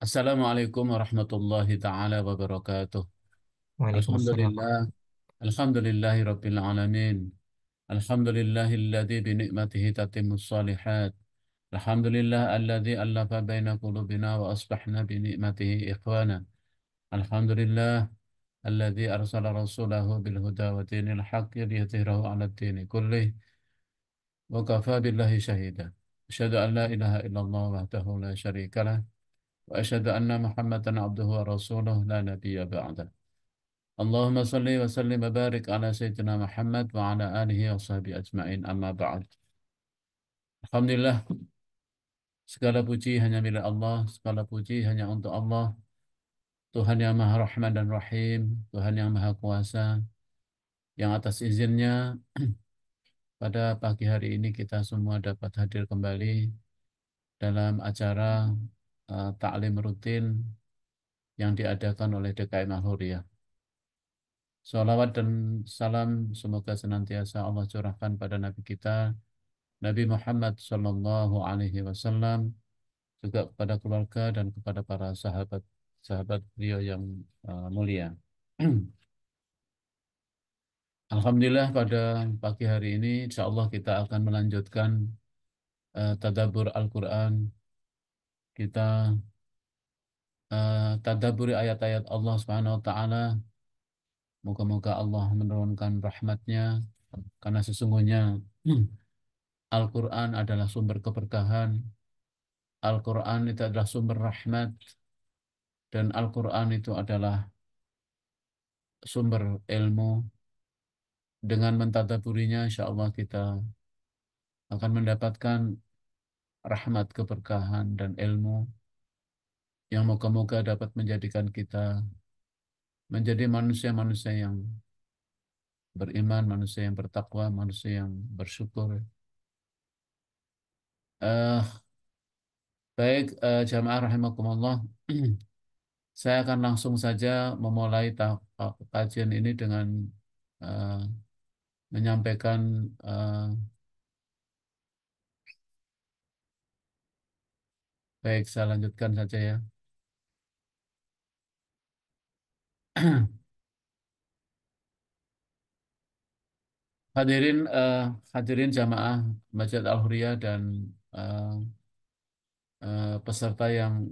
Assalamualaikum warahmatullahi taala wabarakatuh. Waalaikumsalam. Alhamdulillah, alhamdulillahi rabbil alamin. Alhamdulillahilladzi bi ni'matihi tatimmus shalihat. Alhamdulillah alladzi allafa baina qulubina wa asbahna bi ni'matihi ikhwana. Alhamdulillah alladzi arsala rasulahu bil huda wa dinil haqqi liyudhhirahu 'ala ad-dini kullih wa kafa billahi shahida. Asyhadu an la ilaha illallah wahdahu la syarika lah wa asyhadu anna Muhammadan 'abduhu wa rasuluhu la nabiyya ba'dah. Allahumma salli wa sallim wa barik ala Sayyidina Muhammad wa ala alihi wa sahbihi ajma'in amma ba'd. Alhamdulillah, segala puji hanya milik Allah, segala puji hanya untuk Allah, Tuhan yang Maha Rahman dan Rahim, Tuhan yang Maha Kuasa, yang atas izinnya pada pagi hari ini kita semua dapat hadir kembali dalam acara taklim rutin yang diadakan oleh DKM Al-Huriyah. Salawat dan salam semoga senantiasa Allah curahkan pada Nabi kita Nabi Muhammad Sallallahu Alaihi Wasallam, juga kepada keluarga dan kepada para sahabat beliau yang mulia. Alhamdulillah pada pagi hari ini insya Allah kita akan melanjutkan tadabbur Al-Quran. Kita tadabburi ayat-ayat Allah Subhanahu Wa Taala. Moga-moga Allah menurunkan rahmatnya karena sesungguhnya Al-Quran adalah sumber keberkahan. Al-Quran itu adalah sumber rahmat. Dan Al-Quran itu adalah sumber ilmu. Dengan mentadaburinya, insya Allah kita akan mendapatkan rahmat, keberkahan, dan ilmu yang moga-moga dapat menjadikan kita menjadi manusia-manusia yang beriman, manusia yang bertakwa, manusia yang bersyukur. Eh, Jamaah rahimakumullah, saya akan langsung saja memulai kajian ini dengan eh, menyampaikan eh, baik, saya lanjutkan saja ya. Hadirin hadirin jamaah Masjid Al-Huriyah dan eh, peserta yang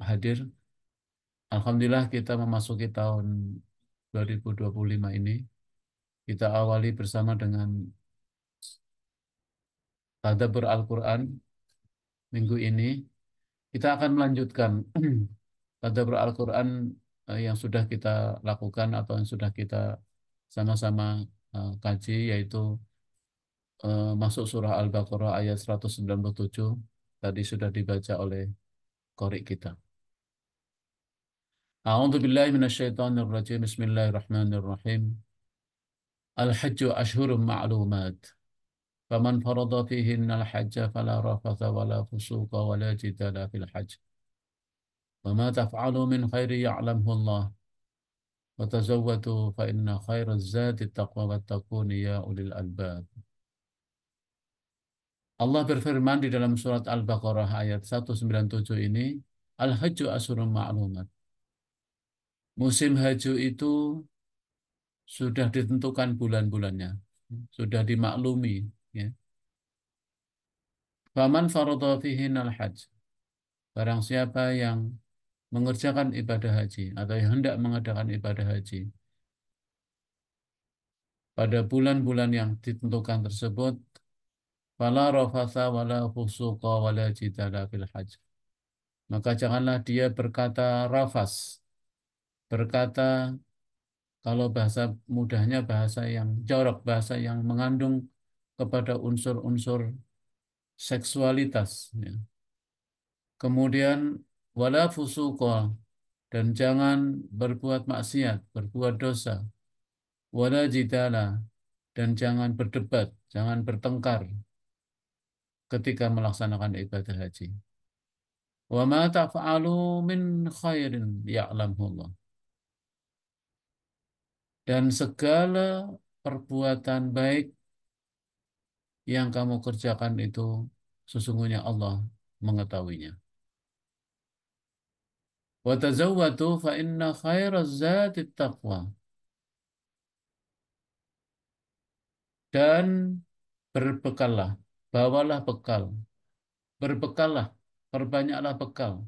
hadir. Alhamdulillah kita memasuki tahun 2025 ini. Kita awali bersama dengan tadabbur Al-Quran minggu ini. Kita akan melanjutkan tadabbur Al-Quran yang sudah kita lakukan atau yang sudah kita sama-sama kaji, yaitu masuk surah Al-Baqarah ayat 197 tadi sudah dibaca oleh qori kita. A'udzu billahi minasyaitonir rajim. Bismillahirrahmanirrahim. Al-hajju ashhurum ma'lumat. Faman farada fihinna al-hajja fala rafatha wala fusuqa wala jidala fil hajj. Wa ma taf'alu min khairi ya'lamhu Allah. Wa tazawwadu fa inna khairaz zadi taqwa wattaqun ya ulil albab. Allah berfirman di dalam surat Al-Baqarah ayat 197 ini, Al-hajju ashhurum ma'lumat. Musim haji itu sudah ditentukan bulan-bulannya, sudah dimaklumi. Ya. Faman faradha fihin al-hajj. Barang siapa yang mengerjakan ibadah haji atau yang hendak mengadakan ibadah haji pada bulan-bulan yang ditentukan tersebut, fala rafatha wala fusuqa wala jidala fil hajj. Maka janganlah dia berkata rafas, berkata, kalau bahasa mudahnya bahasa yang jorok, bahasa yang mengandung kepada unsur-unsur seksualitas. Ya. Kemudian wala fusuqa, dan jangan berbuat maksiat, berbuat dosa. Wala jidala, dan jangan berdebat, jangan bertengkar ketika melaksanakan ibadah haji. Wa ma taf'alu min khairin ya'lamullah. Dan segala perbuatan baik yang kamu kerjakan itu sesungguhnya Allah mengetahuinya. Wa tazawwadu fa inna khairaz zati taqwa. Dan berbekallah, bawalah bekal, berbekallah, perbanyaklah bekal.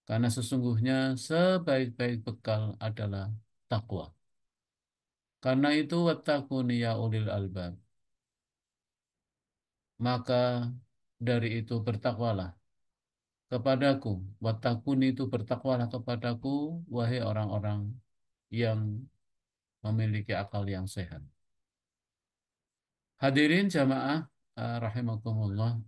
Karena sesungguhnya sebaik-baik bekal adalah takwa. Karena itu wattaquni ya ulil albab. Maka dari itu bertakwalah kepadaku. Wattaquni itu bertakwalah kepadaku, wahai orang-orang yang memiliki akal yang sehat. Hadirin jamaah rahimakumullah.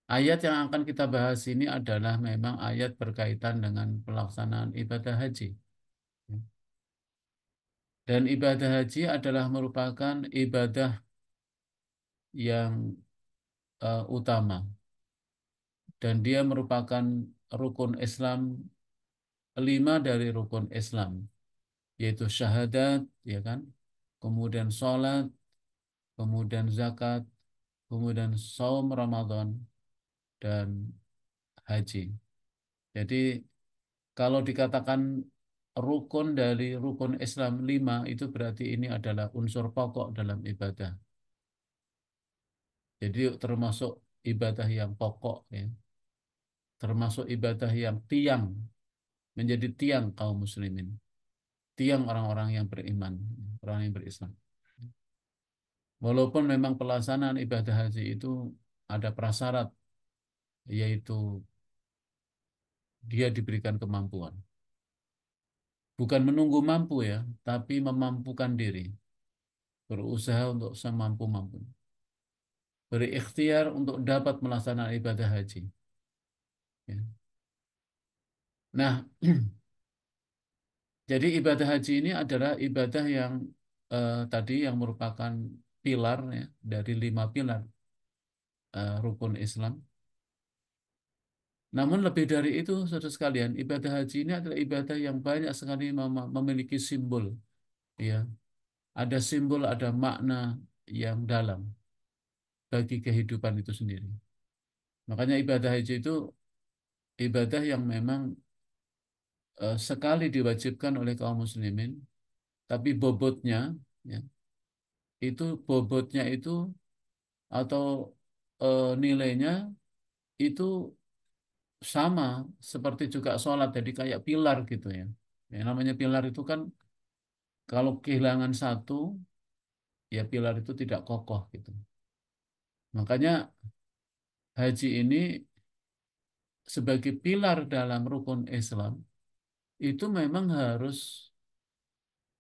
Ayat yang akan kita bahas ini adalah memang ayat berkaitan dengan pelaksanaan ibadah haji. Dan ibadah haji adalah merupakan ibadah yang utama. Dan dia merupakan rukun Islam, 5 dari rukun Islam, yaitu syahadat, ya kan? Kemudian sholat, kemudian zakat, kemudian saum Ramadan, dan haji. Jadi kalau dikatakan rukun dari rukun Islam 5 itu berarti ini adalah unsur pokok dalam ibadah. Jadi termasuk ibadah yang pokok, ya. Termasuk ibadah yang tiang, menjadi tiang kaum muslimin. Tiang orang-orang yang beriman, orang yang berislam. Walaupun memang pelaksanaan ibadah haji itu ada prasyarat, yaitu dia diberikan kemampuan. Bukan menunggu mampu ya, tapi memampukan diri. Berusaha untuk semampu-mampu. Berikhtiar untuk dapat melaksanakan ibadah haji. Ya. Nah, jadi ibadah haji ini adalah ibadah yang tadi yang merupakan pilar ya, dari 5 pilar rukun Islam. Namun lebih dari itu, saudara sekalian, ibadah haji ini adalah ibadah yang banyak sekali memiliki simbol. Ya, ada simbol, ada makna yang dalam bagi kehidupan itu sendiri. Makanya ibadah haji itu ibadah yang memang sekali diwajibkan oleh kaum muslimin, tapi ya, bobotnya itu atau nilainya itu sama seperti juga sholat, jadi kayak pilar gitu ya. Yang namanya pilar itu kan kalau kehilangan satu, ya pilar itu tidak kokoh gitu. Makanya haji ini sebagai pilar dalam rukun Islam itu memang harus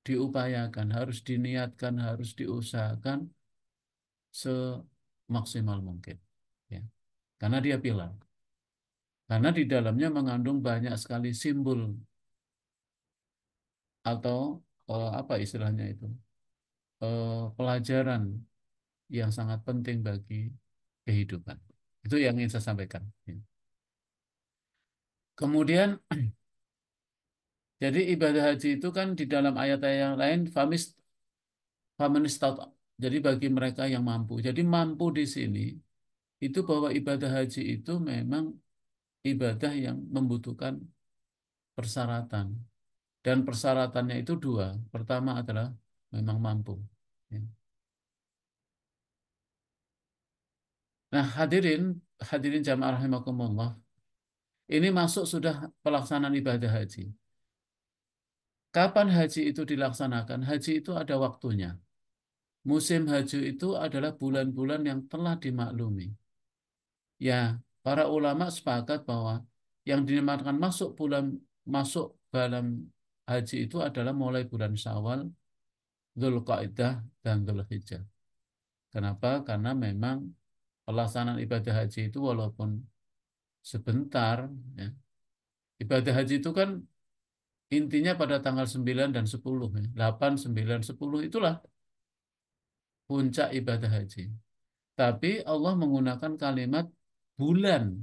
diupayakan, harus diniatkan, harus diusahakan semaksimal mungkin. Ya. Karena dia pilar. Karena di dalamnya mengandung banyak sekali simbol atau apa istilahnya itu, pelajaran yang sangat penting bagi kehidupan. Itu yang ingin saya sampaikan. Ya. Kemudian, jadi ibadah haji itu kan di dalam ayat-ayat yang lain, famanistata. Jadi bagi mereka yang mampu. Jadi mampu di sini itu bahwa ibadah haji itu memang ibadah yang membutuhkan persyaratan. Dan persyaratannya itu dua. Pertama adalah memang mampu. Ya. Nah, hadirin jamaah rahimakumullah, ini masuk sudah pelaksanaan ibadah haji. Kapan haji itu dilaksanakan? Haji itu ada waktunya. Musim haji itu adalah bulan-bulan yang telah dimaklumi. Ya, para ulama sepakat bahwa yang dinamakan masuk dalam haji itu adalah mulai bulan Syawal, Dzulqa'dah, dan Dzulhijjah. Kenapa? Karena memang pelaksanaan ibadah haji itu walaupun sebentar, ya, ibadah haji itu kan intinya pada tanggal 9 dan 10, ya. 8, 9, 10 itulah puncak ibadah haji. Tapi Allah menggunakan kalimat bulan.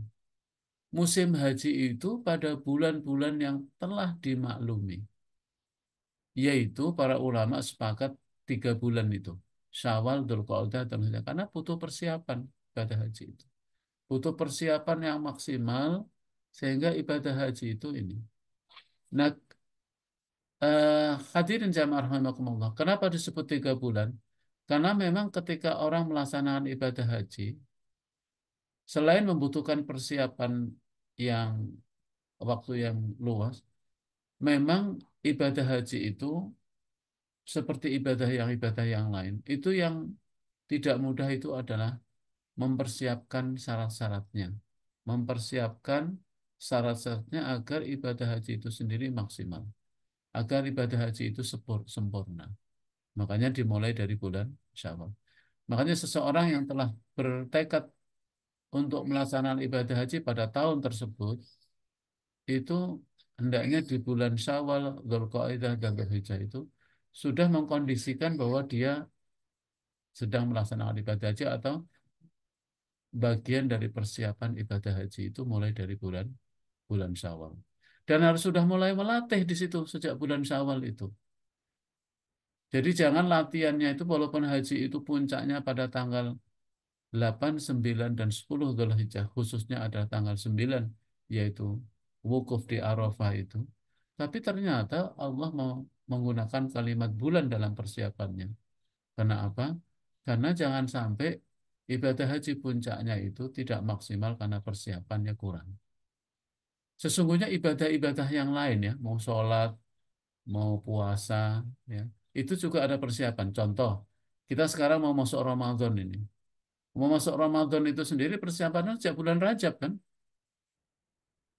Musim haji itu pada bulan-bulan yang telah dimaklumi. Yaitu para ulama sepakat 3 bulan itu. Syawal, Dzulqa'dah, dan Dzulhijjah. Karena butuh persiapan ibadah haji itu. Butuh persiapan yang maksimal Sehingga ibadah haji itu ini. Nah, hadirin jamaah rahimakumullah. Kenapa disebut 3 bulan? Karena memang ketika orang melaksanakan ibadah haji, selain membutuhkan persiapan yang waktu yang luas, memang ibadah haji itu seperti ibadah yang lain. Itu yang tidak mudah itu adalah mempersiapkan syarat-syaratnya. Mempersiapkan syarat-syaratnya agar ibadah haji itu sendiri maksimal. Agar ibadah haji itu sempurna. Makanya dimulai dari bulan Syawal. Makanya seseorang yang telah bertekad untuk melaksanakan ibadah haji pada tahun tersebut, itu hendaknya di bulan Syawal, Dzulqa'dah, dan Dzulhijjah itu sudah mengkondisikan bahwa dia sedang melaksanakan ibadah haji atau bagian dari persiapan ibadah haji itu mulai dari bulan bulan Syawal. Dan harus sudah mulai melatih di situ sejak bulan Syawal itu. Jadi jangan latihannya itu walaupun haji itu puncaknya pada tanggal 8, 9, dan 10 Dzulhijjah, khususnya ada tanggal 9, yaitu wukuf di Arafah itu. Tapi ternyata Allah mau menggunakan kalimat bulan dalam persiapannya. Karena apa? Karena jangan sampai ibadah haji puncaknya itu tidak maksimal karena persiapannya kurang. Sesungguhnya ibadah-ibadah yang lain ya, mau sholat, mau puasa, ya, itu juga ada persiapan. Contoh, kita sekarang mau masuk Ramadan ini. Mau masuk Ramadan itu sendiri persiapannya sejak bulan Rajab kan?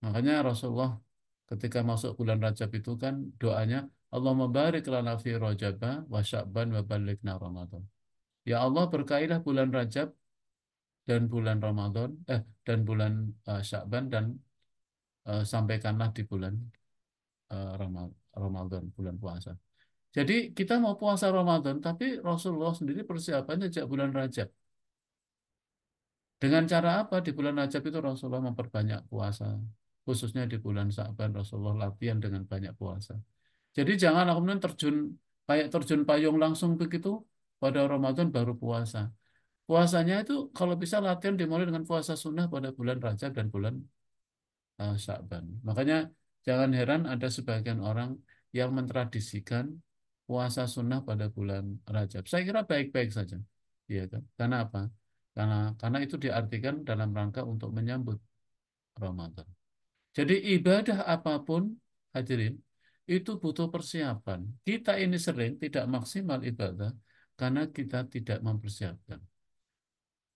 Makanya Rasulullah ketika masuk bulan Rajab itu kan doanya Allahumma barik lana fi Rajaba wa Sya'ban wa ballighna Ramadan. Ya Allah berkailah bulan Rajab dan bulan Ramadan dan bulan Sya'ban dan sampaikanlah di bulan Ramadan bulan puasa. Jadi kita mau puasa Ramadan tapi Rasulullah sendiri persiapannya sejak bulan Rajab. Dengan cara apa? Di bulan Rajab itu Rasulullah memperbanyak puasa. Khususnya di bulan Sa'ban Rasulullah latihan dengan banyak puasa. Jadi jangan kemudian kayak terjun payung langsung begitu pada Ramadan baru puasa. Puasanya itu kalau bisa latihan dimulai dengan puasa sunnah pada bulan Rajab dan bulan Sya'ban. Makanya jangan heran ada sebagian orang yang mentradisikan puasa sunnah pada bulan Rajab. Saya kira baik-baik saja. Iya kan? Karena apa? Karena itu diartikan dalam rangka untuk menyambut Ramadan. Jadi ibadah apapun hadirin itu butuh persiapan. Kita ini sering tidak maksimal ibadah karena kita tidak mempersiapkan.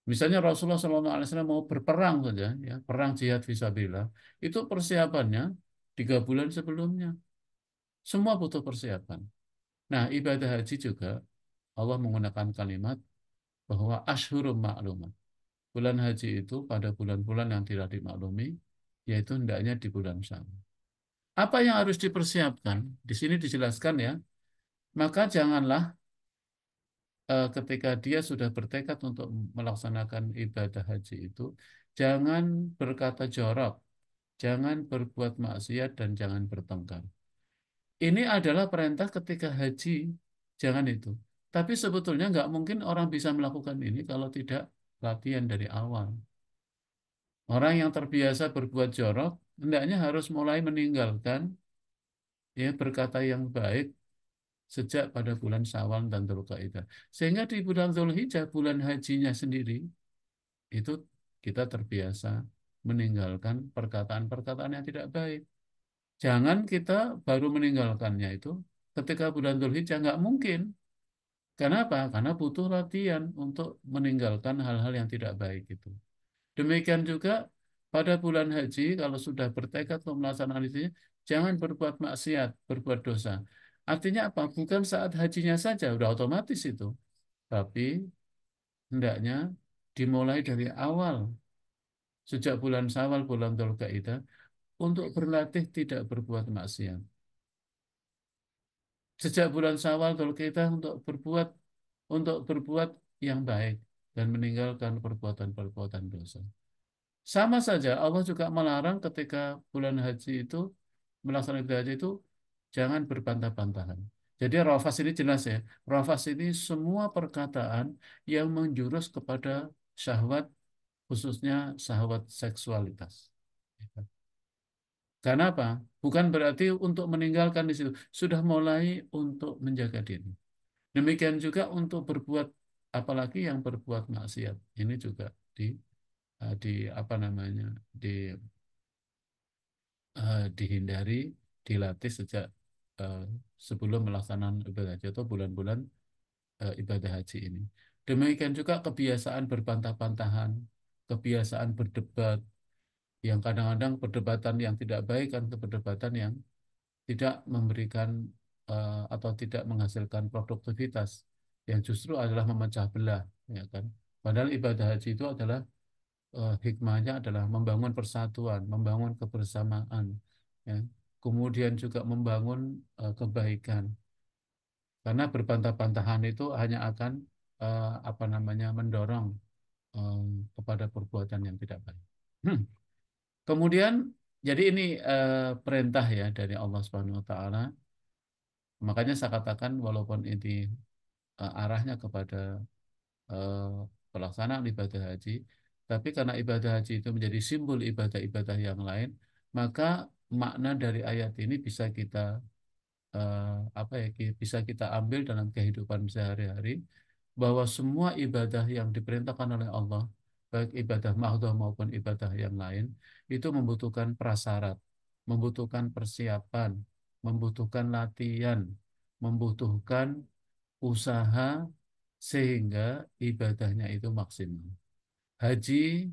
Misalnya Rasulullah SAW mau berperang saja, ya, perang jihad fisabilillah, itu persiapannya 3 bulan sebelumnya. Semua butuh persiapan. Nah, ibadah haji juga Allah menggunakan kalimat bahwa ashhurum ma'lumat. Bulan haji itu pada bulan-bulan yang tidak dimaklumi, yaitu hendaknya di bulan Syawal. Apa yang harus dipersiapkan? Di sini dijelaskan ya, maka janganlah ketika dia sudah bertekad untuk melaksanakan ibadah haji itu, jangan berkata jorok, jangan berbuat maksiat, dan jangan bertengkar. Ini adalah perintah ketika haji, jangan itu. Tapi sebetulnya nggak mungkin orang bisa melakukan ini kalau tidak latihan dari awal. Orang yang terbiasa berbuat jorok, hendaknya harus mulai meninggalkan ya berkata yang baik sejak pada bulan Syawal dan Dzulqa'dah. Sehingga di bulan Dzulhijjah, bulan hajinya sendiri, itu kita terbiasa meninggalkan perkataan-perkataan yang tidak baik. Jangan kita baru meninggalkannya itu ketika bulan Dzulhijjah, nggak mungkin. Kenapa? Karena butuh latihan untuk meninggalkan hal-hal yang tidak baik itu. Demikian juga pada bulan haji, kalau sudah bertekad untuk melaksanakan itu, jangan berbuat maksiat, berbuat dosa. Artinya apa? Bukan saat hajinya saja, udah otomatis itu. Tapi hendaknya dimulai dari awal, sejak bulan Syawal, bulan Dzulqa'dah, untuk berlatih tidak berbuat maksiat. Sejak bulan Syawal, Dzulqa'dah untuk berbuat yang baik dan meninggalkan perbuatan-perbuatan dosa. Sama saja Allah juga melarang ketika bulan haji itu melaksanakan ibadah haji itu jangan berbantah-bantahan. Jadi rafas ini jelas ya. Rafas ini semua perkataan yang menjurus kepada syahwat khususnya syahwat seksualitas. Karena apa? Bukan berarti untuk meninggalkan di situ. Sudah mulai untuk menjaga diri. Demikian juga untuk berbuat, apalagi yang berbuat maksiat. Ini juga di apa namanya, dihindari, dilatih sejak eh, sebelum melaksanakan ibadah haji atau bulan-bulan ibadah haji ini. Demikian juga kebiasaan berbantah-bantahan, kebiasaan berdebat, yang kadang-kadang perdebatan yang tidak baik kan ke perdebatan yang tidak memberikan atau tidak menghasilkan produktivitas, yang justru adalah memecah belah, ya kan? Padahal ibadah haji itu adalah hikmahnya adalah membangun persatuan, membangun kebersamaan, ya. Kemudian juga membangun kebaikan. Karena berbantah-bantahan itu hanya akan apa namanya, mendorong eh, kepada perbuatan yang tidak baik. Hmm. Kemudian jadi ini perintah ya dari Allah Subhanahu wa taala. Makanya saya katakan walaupun ini arahnya kepada eh, pelaksanaan ibadah haji, tapi karena ibadah haji itu menjadi simbol ibadah-ibadah yang lain, maka makna dari ayat ini bisa kita apa ya, bisa kita ambil dalam kehidupan sehari-hari, bahwa semua ibadah yang diperintahkan oleh Allah, baik ibadah mahdoh maupun ibadah yang lain, itu membutuhkan prasyarat, membutuhkan persiapan, membutuhkan latihan, membutuhkan usaha sehingga ibadahnya itu maksimal. Haji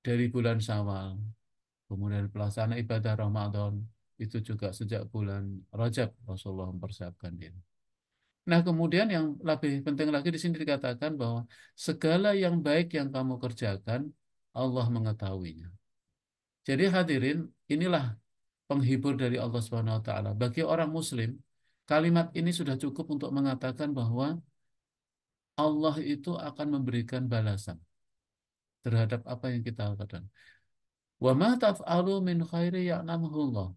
dari bulan Syawal, kemudian pelaksanaan ibadah Ramadan itu juga sejak bulan Rajab Rasulullah mempersiapkan diri. Nah, kemudian yang lebih penting lagi di sini dikatakan bahwa segala yang baik yang kamu kerjakan, Allah mengetahuinya. Jadi hadirin, inilah penghibur dari Allah Subhanahu wa taala. Bagi orang muslim, kalimat ini sudah cukup untuk mengatakan bahwa Allah itu akan memberikan balasan terhadap apa yang kita lakukan. Wa ma taf'alu min khairi ya'lamuhullah.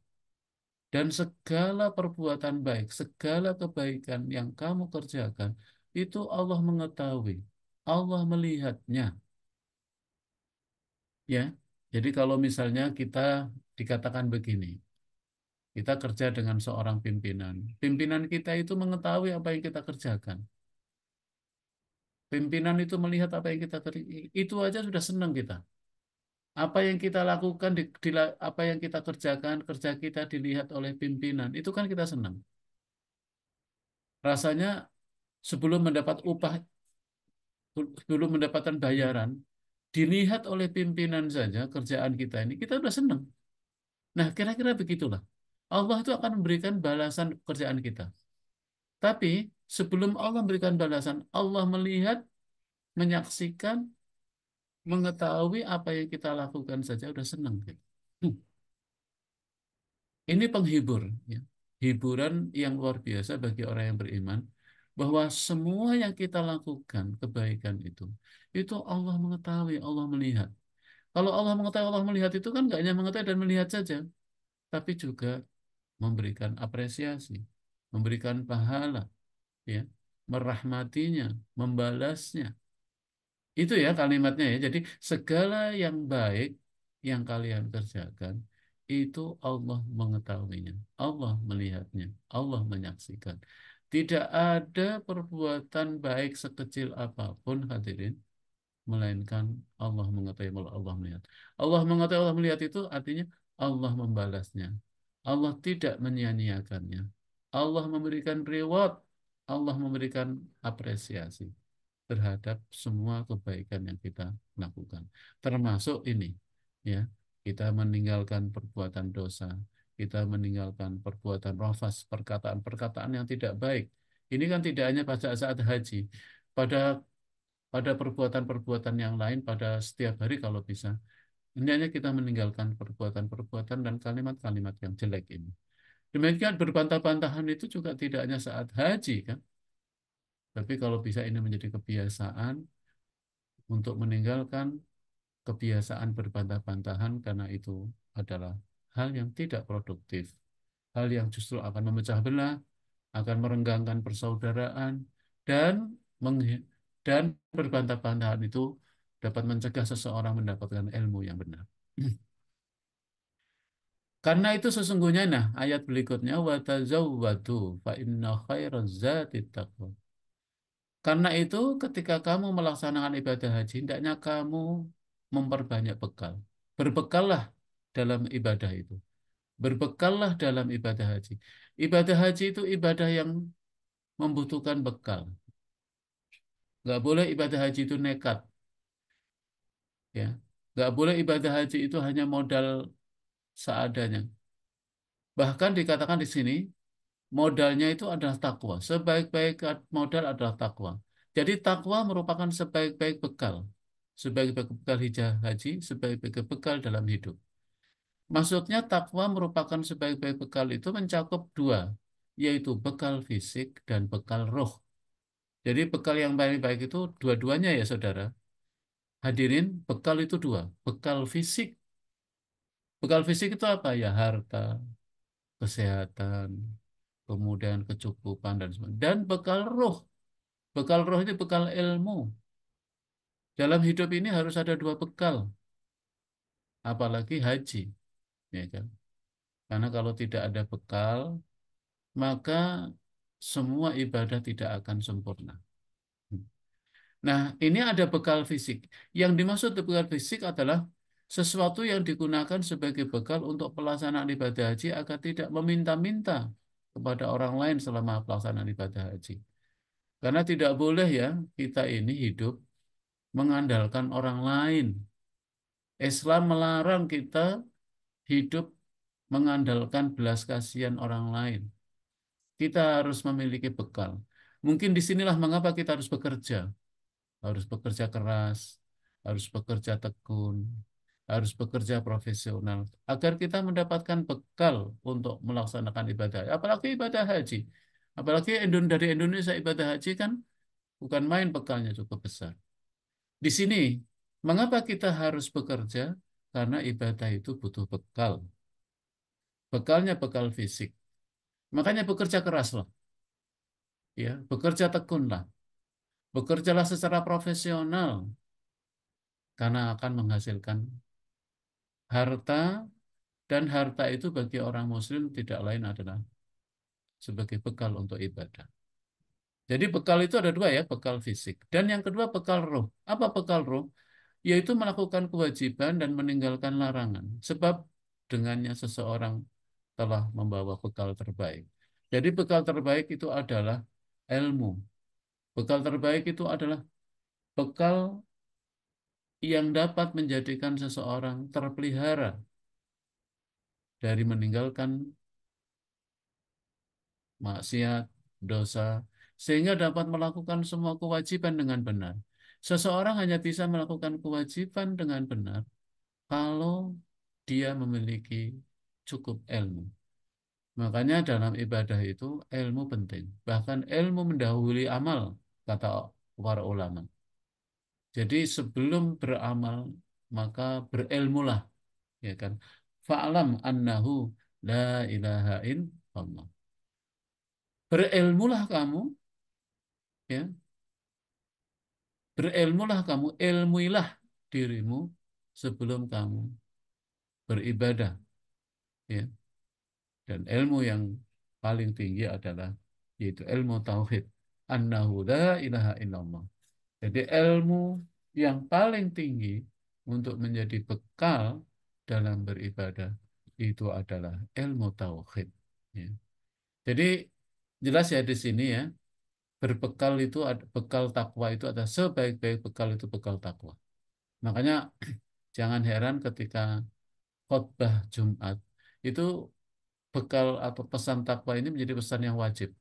Dan segala perbuatan baik, segala kebaikan yang kamu kerjakan, itu Allah mengetahui. Allah melihatnya. Ya, jadi kalau misalnya kita dikatakan begini, kita kerja dengan seorang pimpinan. Pimpinan kita itu mengetahui apa yang kita kerjakan. Pimpinan itu melihat apa yang kita kerjakan. Itu aja sudah senang kita. Apa yang kita lakukan, apa yang kita kerjakan, kerja kita dilihat oleh pimpinan. Itu kan kita senang. Rasanya sebelum mendapat upah, sebelum mendapatkan bayaran, dilihat oleh pimpinan saja kerjaan kita ini, kita udah senang. Nah, kira-kira begitulah. Allah itu akan memberikan balasan pekerjaan kita. Tapi sebelum Allah memberikan balasan, Allah melihat, menyaksikan, mengetahui apa yang kita lakukan saja udah senang. Gitu. Ini penghibur, ya. Hiburan yang luar biasa bagi orang yang beriman, bahwa semua yang kita lakukan, kebaikan itu Allah mengetahui, Allah melihat. Kalau Allah mengetahui, Allah melihat itu kan nggak hanya mengetahui dan melihat saja, tapi juga memberikan apresiasi, memberikan pahala, ya, merahmatinya, membalasnya. Itu ya kalimatnya ya. Jadi segala yang baik yang kalian kerjakan itu Allah mengetahuinya, Allah melihatnya, Allah menyaksikan. Tidak ada perbuatan baik sekecil apapun hadirin, melainkan Allah mengetahui, Allah melihat. Allah mengetahui, Allah melihat itu artinya Allah membalasnya. Allah tidak menyia-nyiakannya. Allah memberikan reward, Allah memberikan apresiasi terhadap semua kebaikan yang kita lakukan. Termasuk ini, ya, kita meninggalkan perbuatan dosa, kita meninggalkan perbuatan rafas, perkataan-perkataan yang tidak baik. Ini kan tidak hanya pada saat haji, pada pada perbuatan-perbuatan yang lain, pada setiap hari kalau bisa. Hendaknya kita meninggalkan perbuatan-perbuatan dan kalimat-kalimat yang jelek ini. Demikian berbantah-bantahan itu juga tidak hanya saat haji kan, tapi kalau bisa ini menjadi kebiasaan untuk meninggalkan kebiasaan berbantah-bantahan, karena itu adalah hal yang tidak produktif, hal yang justru akan memecah belah, akan merenggangkan persaudaraan, dan menghi- dan berbantah-bantahan itu dapat mencegah seseorang mendapatkan ilmu yang benar. Karena itu sesungguhnya, nah ayat berikutnya wa tazawwadu fa inna khairaz zati taqwa. Karena itu ketika kamu melaksanakan ibadah haji, hendaknya kamu memperbanyak bekal. Berbekallah dalam ibadah itu. Berbekallah dalam ibadah haji. Ibadah haji itu ibadah yang membutuhkan bekal. Nggak boleh ibadah haji itu nekat, ya. Nggak boleh ibadah haji itu hanya modal seadanya. Bahkan dikatakan di sini, modalnya itu adalah takwa. Sebaik-baik modal adalah takwa. Jadi takwa merupakan sebaik-baik bekal. Sebaik-baik bekal hijah haji, sebaik-baik bekal dalam hidup. Maksudnya takwa merupakan sebaik-baik bekal itu mencakup dua, yaitu bekal fisik dan bekal roh. Jadi bekal yang paling baik itu dua-duanya ya saudara. Hadirin, bekal itu dua. Bekal fisik. Bekal fisik itu apa ya? Harta, kesehatan, kemudian kecukupan dan sebagainya. Dan bekal roh. Bekal roh itu bekal ilmu. Dalam hidup ini harus ada dua bekal, apalagi haji, ya kan? Karena kalau tidak ada bekal, maka semua ibadah tidak akan sempurna. Nah, ini ada bekal fisik. Yang dimaksud bekal fisik adalah sesuatu yang digunakan sebagai bekal untuk pelaksanaan ibadah haji agar tidak meminta-minta kepada orang lain selama pelaksanaan ibadah haji. Karena tidak boleh ya kita ini hidup mengandalkan orang lain. Islam melarang kita hidup mengandalkan belas kasihan orang lain. Kita harus memiliki bekal. Mungkin disinilah mengapa kita harus bekerja keras, harus bekerja tekun, harus bekerja profesional, agar kita mendapatkan bekal untuk melaksanakan ibadah. Apalagi ibadah haji. Apalagi dari Indonesia ibadah haji kan bukan main bekalnya cukup besar. Di sini, mengapa kita harus bekerja? Karena ibadah itu butuh bekal. Bekalnya bekal fisik. Makanya bekerja keraslah, ya, bekerja tekunlah, bekerjalah secara profesional karena akan menghasilkan harta dan harta itu bagi orang Muslim tidak lain adalah sebagai bekal untuk ibadah. Jadi bekal itu ada dua ya, bekal fisik dan yang kedua bekal roh. Apa bekal roh? Yaitu melakukan kewajiban dan meninggalkan larangan. Sebab dengannya seseorang telah membawa bekal terbaik. Jadi bekal terbaik itu adalah ilmu. Bekal terbaik itu adalah bekal yang dapat menjadikan seseorang terpelihara dari meninggalkan maksiat, dosa, sehingga dapat melakukan semua kewajiban dengan benar. Seseorang hanya bisa melakukan kewajiban dengan benar kalau dia memiliki cukup ilmu. Makanya dalam ibadah itu ilmu penting. Bahkan ilmu mendahului amal, kata para ulama. Jadi sebelum beramal, maka berilmulah, ya kan? Fa'lam annahu la ilaha illallah. Berilmulah kamu, ya. Berilmulah kamu, ilmuilah dirimu sebelum kamu beribadah, ya. Dan ilmu yang paling tinggi adalah yaitu ilmu tauhid. Annahu la ilaha illallah. Jadi ilmu yang paling tinggi untuk menjadi bekal dalam beribadah itu adalah ilmu tauhid. Ya. Jadi jelas ya di sini ya, berbekal itu bekal takwa itu adalah sebaik-baik bekal itu bekal takwa. Makanya jangan heran ketika khotbah Jumat itu bekal atau pesan takwa ini menjadi pesan yang wajib.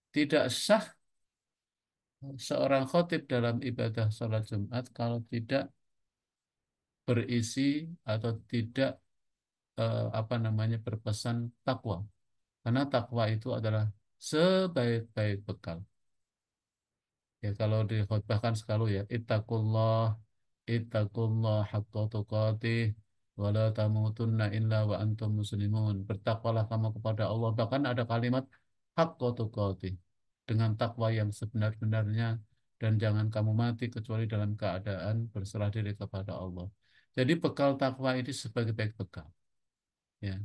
Tidak sah seorang khotib dalam ibadah sholat Jumat kalau tidak berisi atau tidak apa namanya berpesan takwa. Karena takwa itu adalah sebaik-baik bekal. Ya kalau dikhotbahkan selalu ya ittaqullah haqqa tuqatih wa la tamutunna illa wa antum muslimun. Bertakwalah kamu kepada Allah. Bahkan ada kalimat haqqa tuqatih, dengan takwa yang sebenar-benarnya dan jangan kamu mati kecuali dalam keadaan berserah diri kepada Allah. Jadi bekal takwa ini sebagai baik bekal. Ya.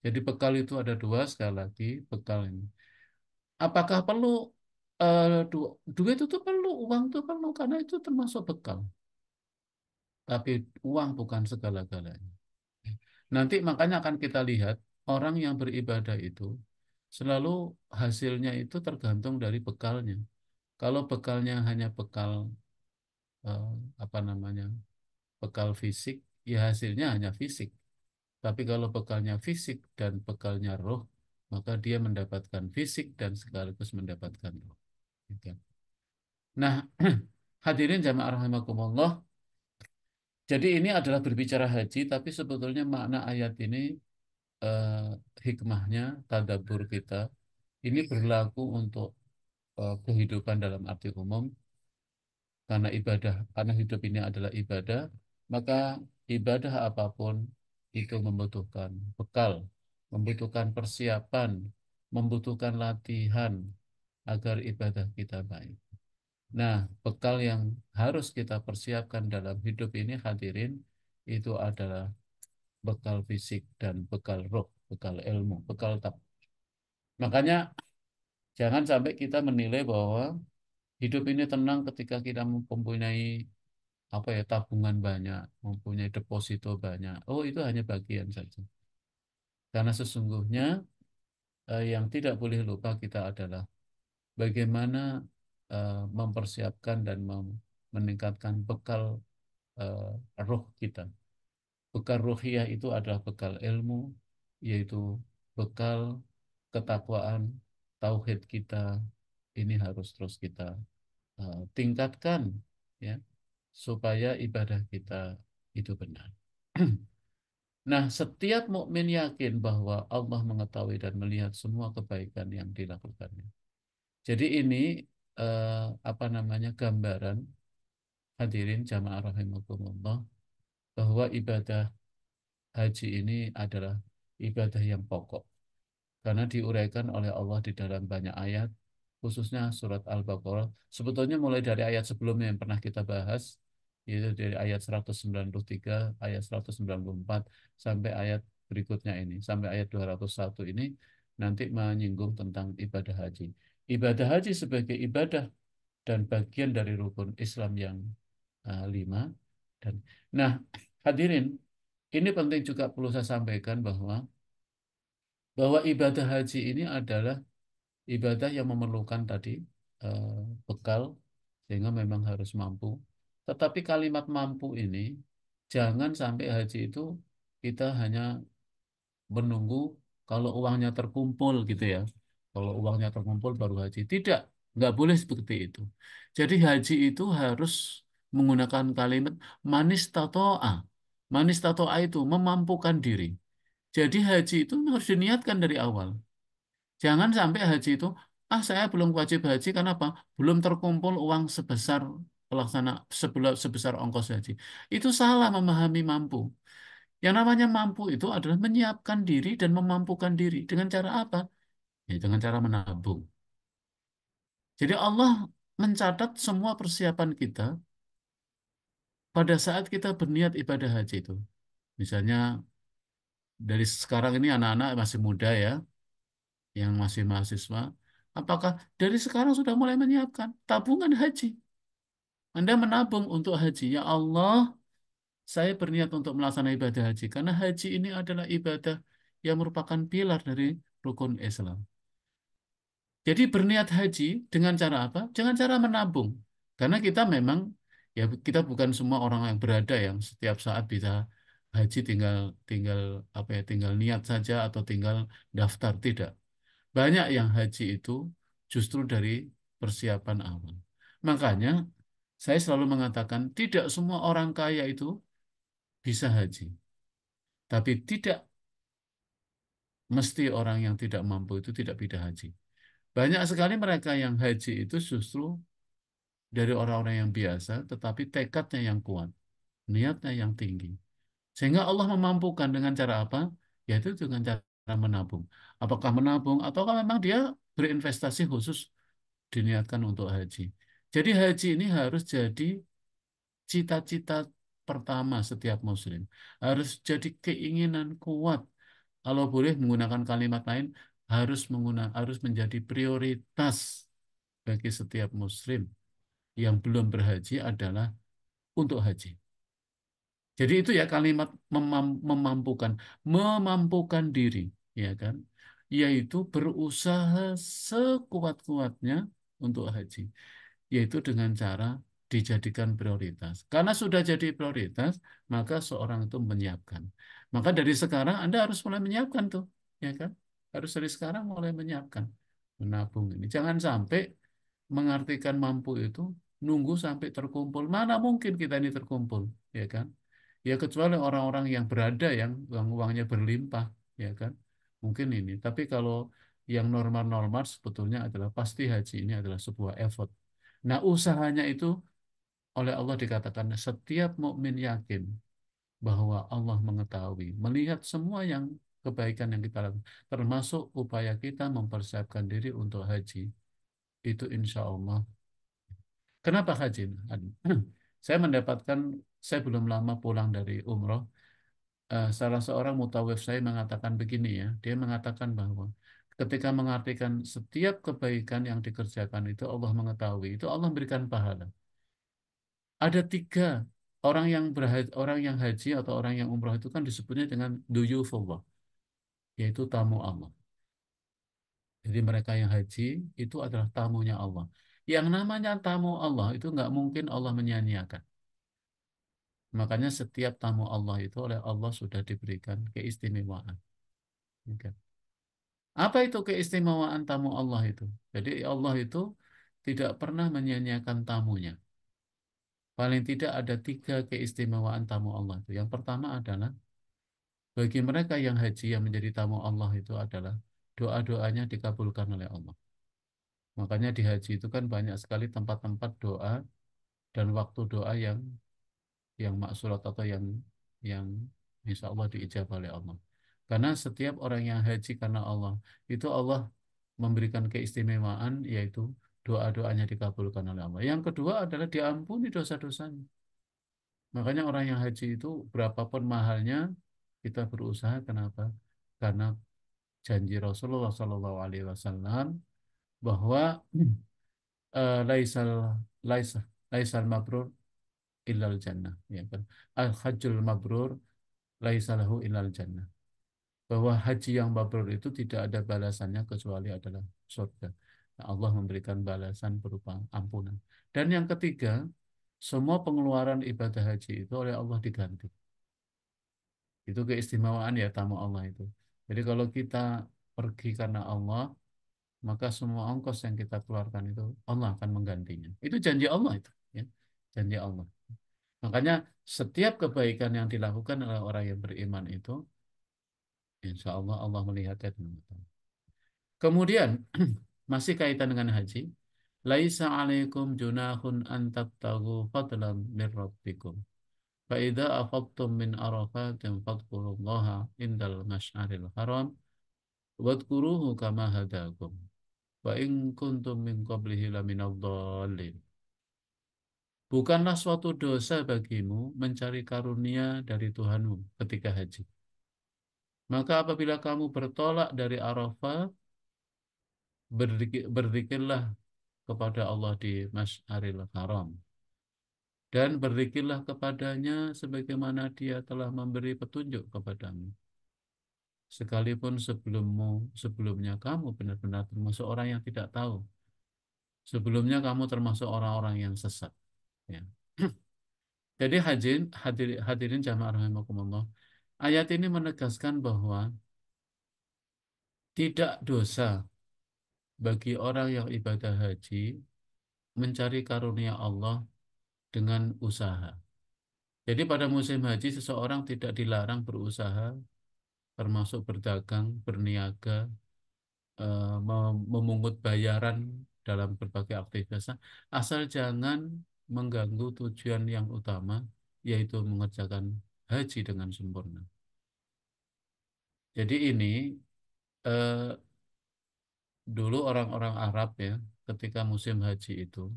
Jadi bekal itu ada dua, sekali lagi bekal ini. Apakah perlu duit itu perlu, uang itu perlu, karena itu termasuk bekal. Tapi uang bukan segala-galanya. Nanti makanya akan kita lihat orang yang beribadah itu selalu hasilnya itu tergantung dari bekalnya. Kalau bekalnya hanya bekal eh, apa namanya, bekal fisik, ya hasilnya hanya fisik. Tapi kalau bekalnya fisik dan bekalnya roh, maka dia mendapatkan fisik dan sekaligus mendapatkan roh. Gitu. Nah, hadirin jamaah rahimakumullah, jadi ini adalah berbicara haji, tapi sebetulnya makna ayat ini eh, hikmahnya, tadabbur kita, ini berlaku untuk kehidupan dalam arti umum, karena ibadah, karena hidup ini adalah ibadah, maka ibadah apapun itu membutuhkan bekal, membutuhkan persiapan, membutuhkan latihan agar ibadah kita baik. Nah, bekal yang harus kita persiapkan dalam hidup ini hadirin itu adalah bekal fisik dan bekal roh, bekal ilmu, bekal tak. Makanya jangan sampai kita menilai bahwa hidup ini tenang ketika kita mempunyai apa ya, tabungan banyak, mempunyai deposito banyak. Oh, itu hanya bagian saja. Karena sesungguhnya yang tidak boleh lupa kita adalah bagaimana mempersiapkan dan meningkatkan bekal roh kita. Bekal ruhiyah itu adalah bekal ilmu, yaitu bekal ketakwaan, tauhid kita. Ini harus terus kita tingkatkan, ya, supaya ibadah kita itu benar. Nah, setiap mukmin yakin bahwa Allah mengetahui dan melihat semua kebaikan yang dilakukannya. Jadi ini apa namanya, gambaran hadirin jamaah rahimakumullah, bahwa ibadah haji ini adalah ibadah yang pokok karena diuraikan oleh Allah di dalam banyak ayat, khususnya surat Al-Baqarah. Sebetulnya mulai dari ayat sebelumnya yang pernah kita bahas, yaitu dari ayat 193, ayat 194, sampai ayat berikutnya ini, sampai ayat 201 ini, nanti menyinggung tentang ibadah haji. Ibadah haji sebagai ibadah dan bagian dari rukun Islam yang lima. Dan, nah, hadirin, ini penting juga perlu saya sampaikan bahwa ibadah haji ini adalah ibadah yang memerlukan tadi eh, bekal, sehingga memang harus mampu. Tetapi kalimat mampu ini jangan sampai haji itu kita hanya menunggu kalau uangnya terkumpul gitu ya. Kalau uangnya terkumpul baru haji. Tidak, nggak boleh seperti itu. Jadi haji itu harus menggunakan kalimat manis tatoa. Manis tatoa itu memampukan diri. Jadi haji itu harus diniatkan dari awal. Jangan sampai haji itu, ah saya belum wajib haji karena apa? Belum terkumpul uang sebesar pelaksana sebesar ongkos haji. Itu salah memahami mampu. Yang namanya mampu itu adalah menyiapkan diri dan memampukan diri. Dengan cara apa? Ya, dengan cara menabung. Jadi Allah mencatat semua persiapan kita pada saat kita berniat ibadah haji itu. Misalnya dari sekarang ini anak-anak masih muda ya, yang masih mahasiswa, apakah dari sekarang sudah mulai menyiapkan tabungan haji? Anda menabung untuk haji. Ya Allah, saya berniat untuk melaksanakan ibadah haji. Karena haji ini adalah ibadah yang merupakan pilar dari rukun Islam. Jadi berniat haji dengan cara apa? Dengan cara menabung. Karena kita memang, ya kita bukan semua orang yang berada yang setiap saat bisa haji, tinggal tinggal apa ya, tinggal niat saja atau tinggal daftar. Tidak. Banyak yang haji itu justru dari persiapan awal. Makanya saya selalu mengatakan tidak semua orang kaya itu bisa haji. Tapi tidak mesti orang yang tidak mampu itu tidak bisa haji. Banyak sekali mereka yang haji itu justru dari orang-orang yang biasa, tetapi tekadnya yang kuat, niatnya yang tinggi. Sehingga Allah memampukan dengan cara apa? Yaitu dengan cara menabung. Apakah menabung ataukah memang dia berinvestasi khusus diniatkan untuk haji. Jadi haji ini harus jadi cita-cita pertama setiap muslim. Harus jadi keinginan kuat kalau boleh menggunakan kalimat lain, harus menjadi prioritas bagi setiap muslim yang belum berhaji adalah untuk haji. Jadi itu ya kalimat memampukan diri, ya kan? Yaitu berusaha sekuat-kuatnya untuk haji, yaitu dengan cara dijadikan prioritas. Karena sudah jadi prioritas, maka seorang itu menyiapkan. Maka dari sekarang Anda harus mulai menyiapkan tuh, ya kan? Harus dari sekarang mulai menyiapkan, menabung ini. Jangan sampai mengartikan mampu itu nunggu sampai terkumpul. Mana mungkin kita ini terkumpul, ya kan? Ya kecuali orang-orang yang berada yang uangnya berlimpah, ya kan? Mungkin ini. Tapi kalau yang normal-normal sebetulnya adalah pasti haji ini adalah sebuah effort. Nah, usahanya itu oleh Allah dikatakan setiap mukmin yakin bahwa Allah mengetahui, melihat semua yang kebaikan yang kita lakukan, termasuk upaya kita mempersiapkan diri untuk haji. Itu insya Allah. Kenapa haji? Saya mendapatkan, saya belum lama pulang dari umroh. Salah seorang mutawif saya mengatakan begini ya, dia mengatakan bahwa ketika mengartikan setiap kebaikan yang dikerjakan itu Allah mengetahui, itu Allah memberikan pahala. Ada tiga orang yang haji atau orang yang umroh itu kan disebutnya dengan duyufullah, yaitu tamu Allah. Jadi mereka yang haji itu adalah tamunya Allah. Yang namanya tamu Allah itu nggak mungkin Allah menyia-nyiakan. Makanya setiap tamu Allah itu oleh Allah sudah diberikan keistimewaan. Oke. Apa itu keistimewaan tamu Allah itu? Jadi Allah itu tidak pernah menyia-nyiakan tamunya. Paling tidak ada tiga keistimewaan tamu Allah itu. Yang pertama adalah bagi mereka yang haji yang menjadi tamu Allah itu adalah doa-doanya dikabulkan oleh Allah. Makanya di haji itu kan banyak sekali tempat-tempat doa dan waktu doa yang maksurat atau yang insya Allah diijabah oleh Allah. Karena setiap orang yang haji karena Allah itu Allah memberikan keistimewaan yaitu doa-doanya dikabulkan oleh Allah. Yang kedua adalah diampuni dosa-dosanya. Makanya orang yang haji itu berapapun mahalnya kita berusaha kenapa? Karena janji Rasulullah Shallallahu Alaihi Wasallam bahwa laisal laisal laisal mabrur illal jannah, ya kan? Al hajjul mabrur laisalahu illal jannah. Bahwa haji yang mabrur itu tidak ada balasannya kecuali adalah surga. Nah, Allah memberikan balasan berupa ampunan. Dan yang ketiga, semua pengeluaran ibadah haji itu oleh Allah diganti. Itu keistimewaan ya tamu Allah itu. Jadi kalau kita pergi karena Allah, maka semua ongkos yang kita keluarkan itu Allah akan menggantinya. Itu janji Allah itu, ya. Janji Allah. Makanya setiap kebaikan yang dilakukan oleh orang yang beriman itu, insya Allah Allah melihatnya dan mengetahui. Kemudian masih kaitan dengan haji, laisa alaikum junahun an tabtagu fadlan min rabbikum. Fa idza afadtum min arafatin fadhkurullaha indal masy'aril haram wadhkuruhu kama hadakum. Wa in kuntum min qablihi laminadh dhalin. Bukanlah suatu dosa bagimu mencari karunia dari Tuhanmu ketika haji. Maka apabila kamu bertolak dari Arafah, berzikirlah kepada Allah di Masy'aril Haram. Dan berzikirlah kepadanya sebagaimana dia telah memberi petunjuk kepadamu. Sekalipun sebelumnya kamu benar-benar termasuk orang yang tidak tahu. Sebelumnya kamu termasuk orang-orang yang sesat. Ya. Jadi hadirin jamaah rahimakumullah. Ayat ini menegaskan bahwa tidak dosa bagi orang yang ibadah haji mencari karunia Allah dengan usaha. Jadi pada musim haji seseorang tidak dilarang berusaha, termasuk berdagang, berniaga, memungut bayaran dalam berbagai aktivitas, asal jangan mengganggu tujuan yang utama, yaitu mengerjakan haji dengan sempurna. Jadi ini eh, dulu orang-orang Arab ya, ketika musim haji itu,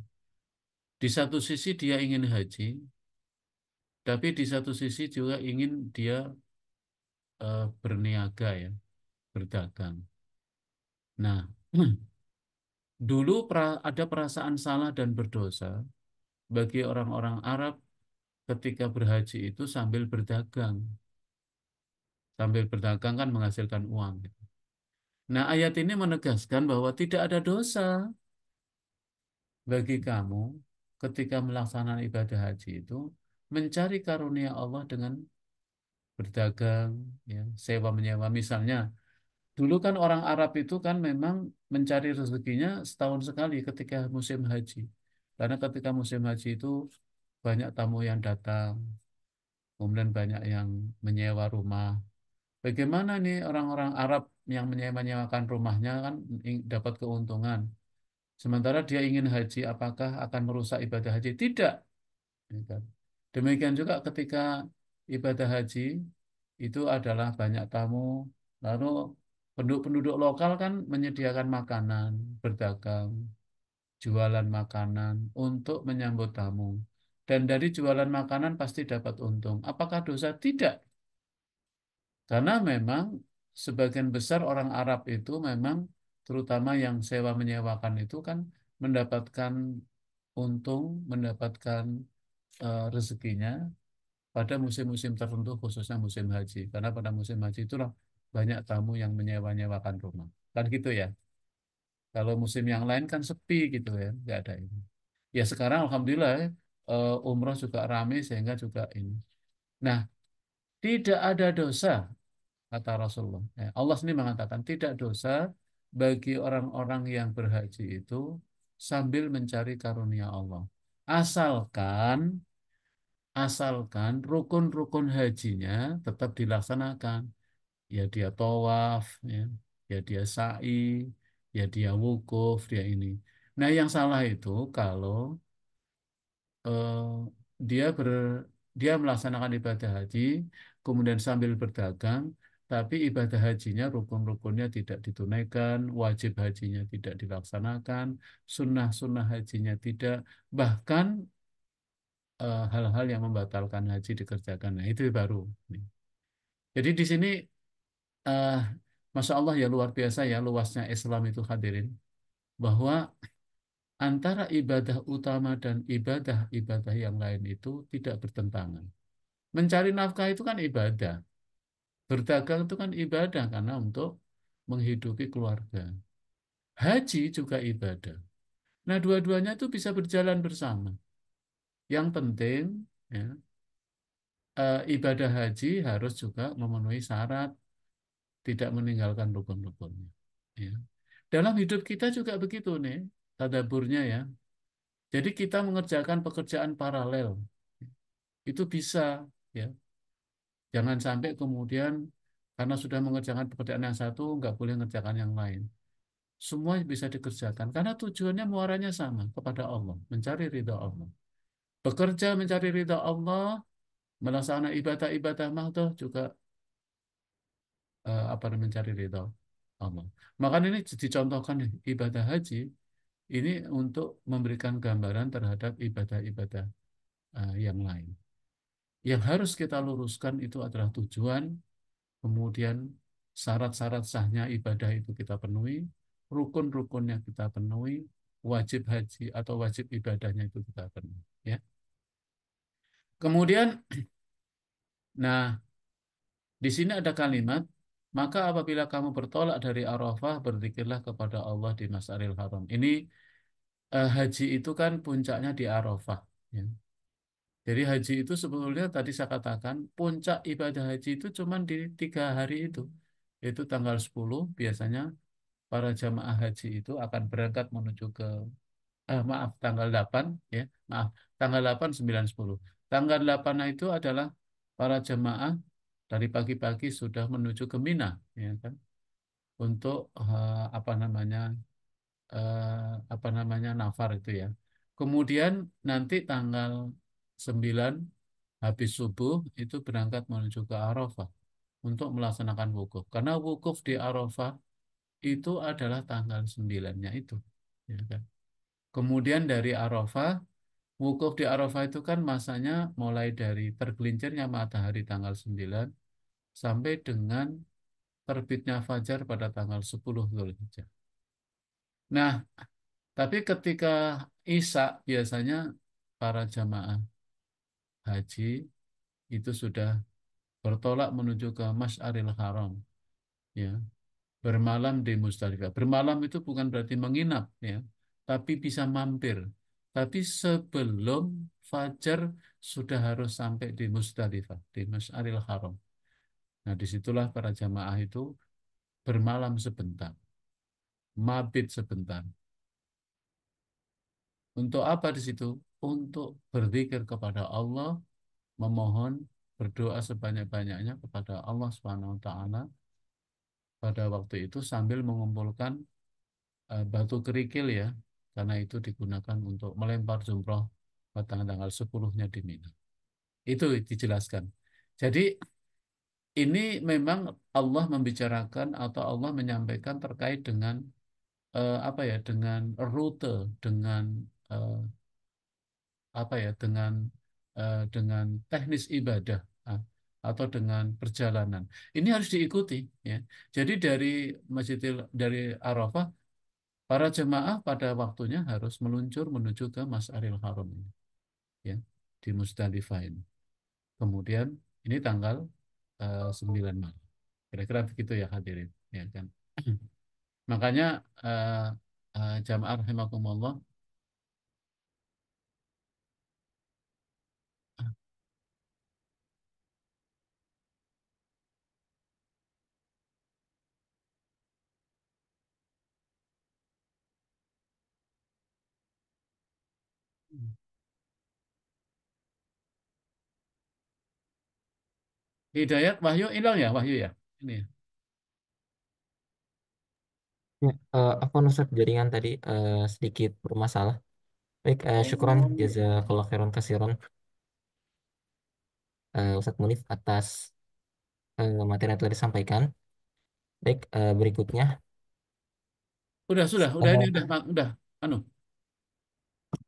di satu sisi dia ingin haji, tapi di satu sisi juga ingin dia berniaga ya, berdagang. Nah, dulu ada perasaan salah dan berdosa bagi orang-orang Arab ketika berhaji itu sambil berdagang. Sambil berdagang kan menghasilkan uang, gitu. Nah, ayat ini menegaskan bahwa tidak ada dosa bagi kamu ketika melaksanakan ibadah haji itu mencari karunia Allah dengan berdagang, ya, sewa menyewa. Misalnya, dulu kan orang Arab itu kan memang mencari rezekinya setahun sekali ketika musim haji. Karena ketika musim haji itu banyak tamu yang datang, kemudian banyak yang menyewa rumah. Bagaimana nih orang-orang Arab yang menyewa-nyewakan rumahnya kan dapat keuntungan. Sementara dia ingin haji, apakah akan merusak ibadah haji? Tidak. Ya kan? Demikian juga ketika ibadah haji itu adalah banyak tamu, lalu penduduk-penduduk lokal kan menyediakan makanan, berdagang, jualan makanan untuk menyambut tamu. Dan dari jualan makanan pasti dapat untung. Apakah dosa? Tidak. Karena memang sebagian besar orang Arab itu memang terutama yang sewa menyewakan itu kan mendapatkan untung, mendapatkan rezekinya pada musim-musim tertentu khususnya musim haji. Karena pada musim haji itulah banyak tamu yang menyewa-nyewakan rumah. Kan gitu ya. Kalau musim yang lain kan sepi gitu ya, nggak ada ini. Ya sekarang alhamdulillah ya, umroh juga ramai sehingga juga ini. Nah, tidak ada dosa kata Rasulullah. Ya, Allah sendiri mengatakan tidak dosa bagi orang-orang yang berhaji itu sambil mencari karunia Allah. Asalkan asalkan rukun-rukun hajinya tetap dilaksanakan. Ya dia tawaf, ya dia sa'i, ya dia wukuf, dia ini. Nah, yang salah itu kalau eh, dia ber dia melaksanakan ibadah haji, kemudian sambil berdagang, tapi ibadah hajinya rukun-rukunnya tidak ditunaikan, wajib hajinya tidak dilaksanakan, sunnah-sunnah hajinya tidak, bahkan hal-hal yang membatalkan haji dikerjakan. Nah, itu baru. Jadi di sini, eh, Masya Allah ya luar biasa ya luasnya Islam itu hadirin, bahwa antara ibadah utama dan ibadah-ibadah yang lain itu tidak bertentangan. Mencari nafkah itu kan ibadah. Berdagang itu kan ibadah karena untuk menghidupi keluarga. Haji juga ibadah. Nah, dua-duanya itu bisa berjalan bersama. Yang penting, ya, ibadah haji harus juga memenuhi syarat, tidak meninggalkan rukun-rukunnya. Ya. Dalam hidup kita juga begitu nih, tadaburnya ya. Jadi kita mengerjakan pekerjaan paralel. Itu bisa, ya. Jangan sampai kemudian karena sudah mengerjakan pekerjaan yang satu, nggak boleh mengerjakan yang lain. Semua bisa dikerjakan karena tujuannya muaranya sama kepada Allah, mencari ridha Allah. Bekerja mencari ridha Allah, melaksanakan ibadah-ibadah mahdoh juga apa namanya, mencari ridha Allah. Maka ini dicontohkan nih, ibadah haji ini untuk memberikan gambaran terhadap ibadah-ibadah yang lain. Yang harus kita luruskan itu adalah tujuan, kemudian syarat-syarat sahnya ibadah itu kita penuhi, rukun-rukunnya kita penuhi, wajib haji atau wajib ibadahnya itu kita penuhi. Ya. Kemudian, nah di sini ada kalimat, maka apabila kamu bertolak dari Arafah, berzikirlah kepada Allah di Masjidil Haram. Ini haji itu kan puncaknya di Arafah. Ya. Jadi haji itu sebetulnya tadi saya katakan puncak ibadah haji itu cuma di 3 hari itu. Itu tanggal 10 biasanya para jamaah haji itu akan berangkat menuju ke maaf tanggal 8 ya. Maaf, tanggal 8 9 10. Tanggal 8 itu adalah para jamaah dari pagi-pagi sudah menuju ke Mina ya kan untuk apa namanya nafar itu ya. Kemudian nanti tanggal 9 habis subuh itu berangkat menuju ke Arafah untuk melaksanakan wukuf. Karena wukuf di Arafah itu adalah tanggal 9-nya itu. Ya kan? Kemudian dari Arafah, wukuf di Arafah itu kan masanya mulai dari tergelincirnya matahari tanggal 9 sampai dengan terbitnya fajar pada tanggal 10 Zulhijjah. Nah, tapi ketika Isya biasanya para jamaah haji itu sudah bertolak menuju ke Masyaril Haram, ya, bermalam di Musdalifah. Bermalam itu bukan berarti menginap, ya, tapi bisa mampir. Tapi sebelum fajar sudah harus sampai di Musdalifah, di Masyaril Haram. Nah, disitulah para jamaah itu bermalam sebentar, mabit sebentar. Untuk apa di situ? Untuk berzikir kepada Allah, memohon, berdoa sebanyak-banyaknya kepada Allah Subhanahu wa taala pada waktu itu sambil mengumpulkan batu kerikil, ya, karena itu digunakan untuk melempar jumroh pada tanggal 10-nya di Mina. Itu dijelaskan. Jadi ini memang Allah membicarakan atau Allah menyampaikan terkait dengan apa ya, dengan rute, dengan eh, apa ya, dengan teknis ibadah, atau dengan perjalanan. Ini harus diikuti, ya. Jadi dari Arafah, para jemaah pada waktunya harus meluncur menuju ke Mas'aril Haram ini, ya, di Musdalifah ini. Kemudian ini tanggal 9 Maret. Kira-kira begitu ya hadirin, ya kan. Makanya eh, jamaah rahimakumullah. Hidayat Wahyu hilang ya, Wahyu ya. Ini ya. Ya, aku Ustaz jaringan tadi sedikit bermasalah. Baik, syukron Oh. jazakallah khairan kasiron Ustaz Munif atas materi yang telah disampaikan. Baik, berikutnya Sudah ini udah anu,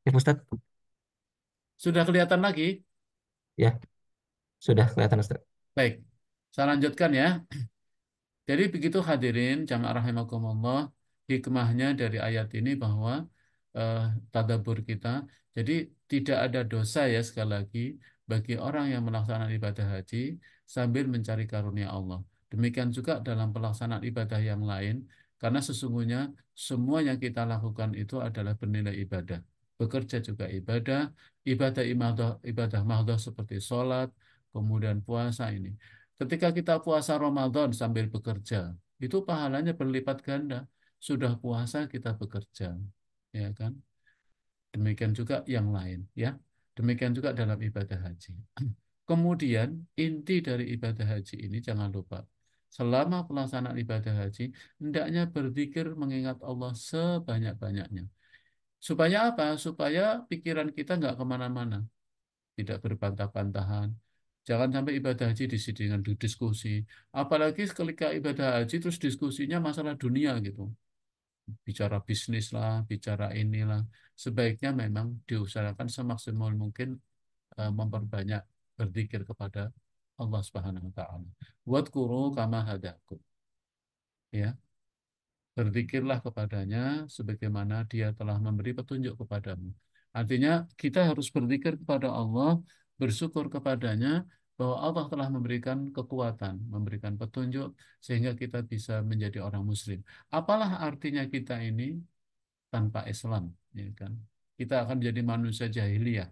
ya Ustaz, sudah kelihatan lagi. ya sudah kelihatan Ustaz. Baik, saya lanjutkan ya. Jadi begitu hadirin jamaah rahimakumullah, hikmahnya dari ayat ini bahwa eh, tadabbur kita. Jadi tidak ada dosa, ya, sekali lagi, bagi orang yang melaksanakan ibadah haji sambil mencari karunia Allah. Demikian juga dalam pelaksanaan ibadah yang lain, karena sesungguhnya semua yang kita lakukan itu adalah bernilai ibadah. Bekerja juga ibadah, ibadah mahdoh seperti sholat, kemudian puasa ini. Ketika kita puasa Ramadan sambil bekerja, itu pahalanya berlipat ganda. Sudah puasa kita bekerja, ya kan? Demikian juga yang lain, ya. Demikian juga dalam ibadah haji. Kemudian inti dari ibadah haji ini jangan lupa, selama pelaksanaan ibadah haji hendaknya berzikir mengingat Allah sebanyak-banyaknya. Supaya apa? Supaya pikiran kita nggak kemana-mana, tidak berbantah-bantahan. Jangan sampai ibadah haji diisi dengan diskusi. Apalagi ketika ibadah haji terus diskusinya masalah dunia gitu. Bicara bisnis lah, bicara inilah. Sebaiknya memang diusahakan semaksimal mungkin memperbanyak berzikir kepada Allah Subhanahu wa taala. Wadkuru kama hadakum. Ya, berzikirlah kepadanya sebagaimana dia telah memberi petunjuk kepadamu. Artinya kita harus berzikir kepada Allah, bersyukur kepadanya bahwa Allah telah memberikan kekuatan, memberikan petunjuk sehingga kita bisa menjadi orang muslim. Apalah artinya kita ini tanpa Islam, ya kan? Kita akan menjadi manusia jahiliyah.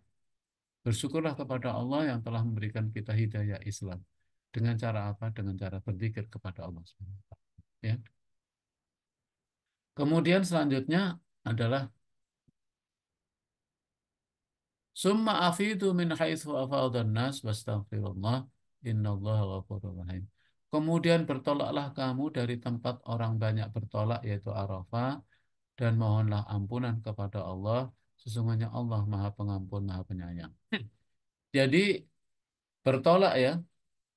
Bersyukurlah kepada Allah yang telah memberikan kita hidayah Islam. Dengan cara apa? Dengan cara berzikir kepada Allah SWT. Ya. Kemudian selanjutnya adalah summa afidu min haitsu afadhan nas wastaghfirullah innallaha ghafurur rahim. Kemudian bertolaklah kamu dari tempat orang banyak bertolak yaitu Arafah dan mohonlah ampunan kepada Allah. Sesungguhnya Allah Maha Pengampun, Maha Penyayang. Jadi bertolak, ya,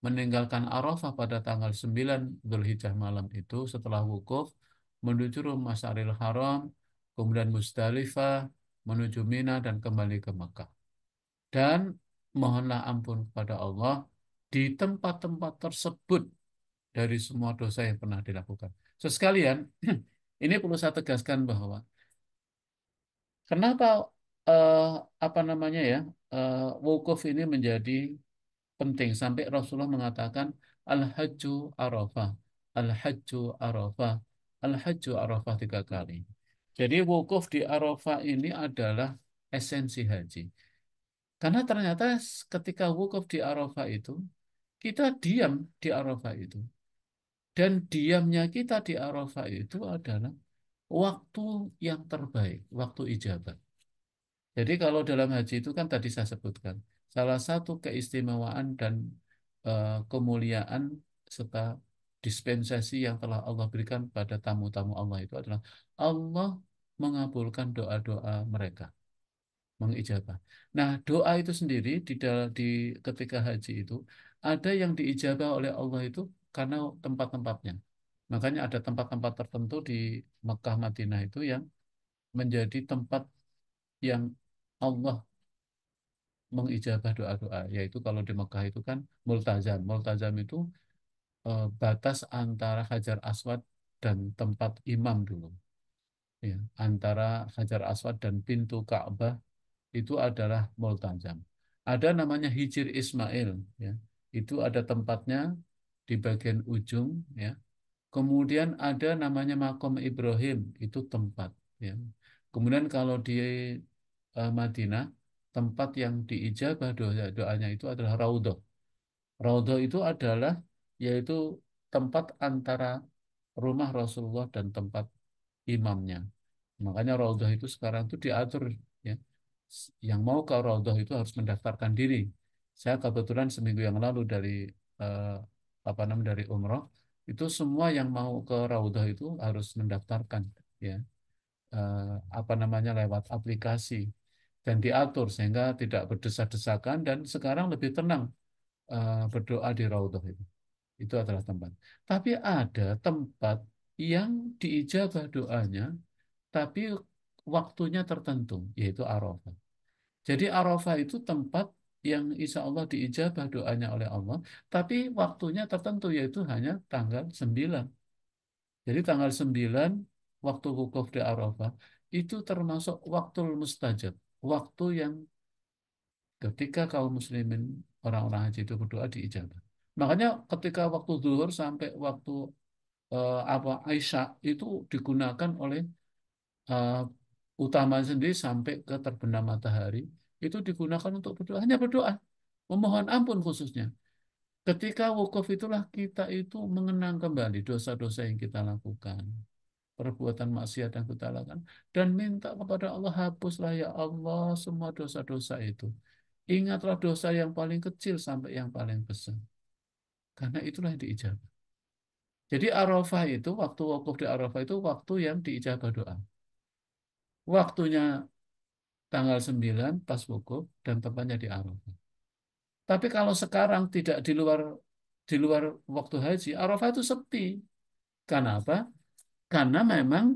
meninggalkan Arafah pada tanggal 9 Dzulhijjah malam itu setelah wukuf menuju Masjidil Haram, kemudian Musdalifah, menuju Mina dan kembali ke Mekah. Dan mohonlah ampun kepada Allah di tempat-tempat tersebut dari semua dosa yang pernah dilakukan. So, sekalian, ini perlu saya tegaskan bahwa kenapa eh, apa namanya ya wukuf ini menjadi penting sampai Rasulullah mengatakan al-hajju arafah, al-hajju arafah, al-hajju arafah 3 kali. Jadi wukuf di Arafah ini adalah esensi haji. Karena ternyata ketika wukuf di Arafah itu, kita diam di Arafah itu. Dan diamnya kita di Arafah itu adalah waktu yang terbaik, waktu ijabah. Jadi kalau dalam haji itu kan tadi saya sebutkan, salah satu keistimewaan dan kemuliaan serta dispensasi yang telah Allah berikan pada tamu-tamu Allah itu adalah Allah mengabulkan doa-doa mereka, mengijabah. Nah, doa itu sendiri di ketika haji itu ada yang diijabah oleh Allah itu karena tempat-tempatnya. Makanya ada tempat-tempat tertentu di Mekah Madinah itu yang menjadi tempat yang Allah mengijabah doa-doa, yaitu kalau di Mekah itu kan multazam. Multazam itu batas antara Hajar Aswad dan tempat imam dulu. Ya, antara Hajar Aswad dan pintu Ka'bah itu adalah multazam. Ada namanya Hijir Ismail, ya. Itu ada tempatnya di bagian ujung, ya. Kemudian ada namanya Makom Ibrahim, itu tempat, ya. Kemudian kalau di Madinah, tempat yang diijabah doanya itu adalah Raudhah. Raudhah itu adalah yaitu tempat antara rumah Rasulullah dan tempat imamnya. Makanya Raudhah itu sekarang itu diatur, ya. Yang mau ke Raudhah itu harus mendaftarkan diri. Saya kebetulan seminggu yang lalu dari eh, apa namanya dari umroh itu semua yang mau ke Raudhah itu harus mendaftarkan, ya, eh, apa namanya lewat aplikasi dan diatur sehingga tidak berdesak-desakan dan sekarang lebih tenang berdoa di Raudhah itu. Itu adalah tempat. Tapi ada tempat yang diijabah doanya tapi waktunya tertentu, yaitu Arafah. Jadi Arafah itu tempat yang insya Allah diijabah doanya oleh Allah, tapi waktunya tertentu, yaitu hanya tanggal 9. Jadi tanggal 9, waktu wukuf di Arafah, itu termasuk waktu mustajab, waktu yang ketika kaum muslimin, orang-orang haji itu berdoa diijabah. Makanya ketika waktu zuhur sampai waktu apa Aisyah itu digunakan oleh uh, utama sendiri sampai ke terbenam matahari itu digunakan untuk berdoa, hanya berdoa, memohon ampun khususnya. Ketika wukuf itulah kita itu mengenang kembali dosa-dosa yang kita lakukan, perbuatan maksiat yang kita lakukan, dan minta kepada Allah, hapuslah ya Allah semua dosa-dosa itu. Ingatlah dosa yang paling kecil sampai yang paling besar. Karena itulah yang diijabah. Jadi Arafah itu, waktu wukuf di Arafah itu waktu yang diijabah doa. Waktunya tanggal 9 pas wukuf dan tempatnya di Arafah. Tapi kalau sekarang tidak di luar waktu haji, Arafah itu sepi. Kenapa? Karena memang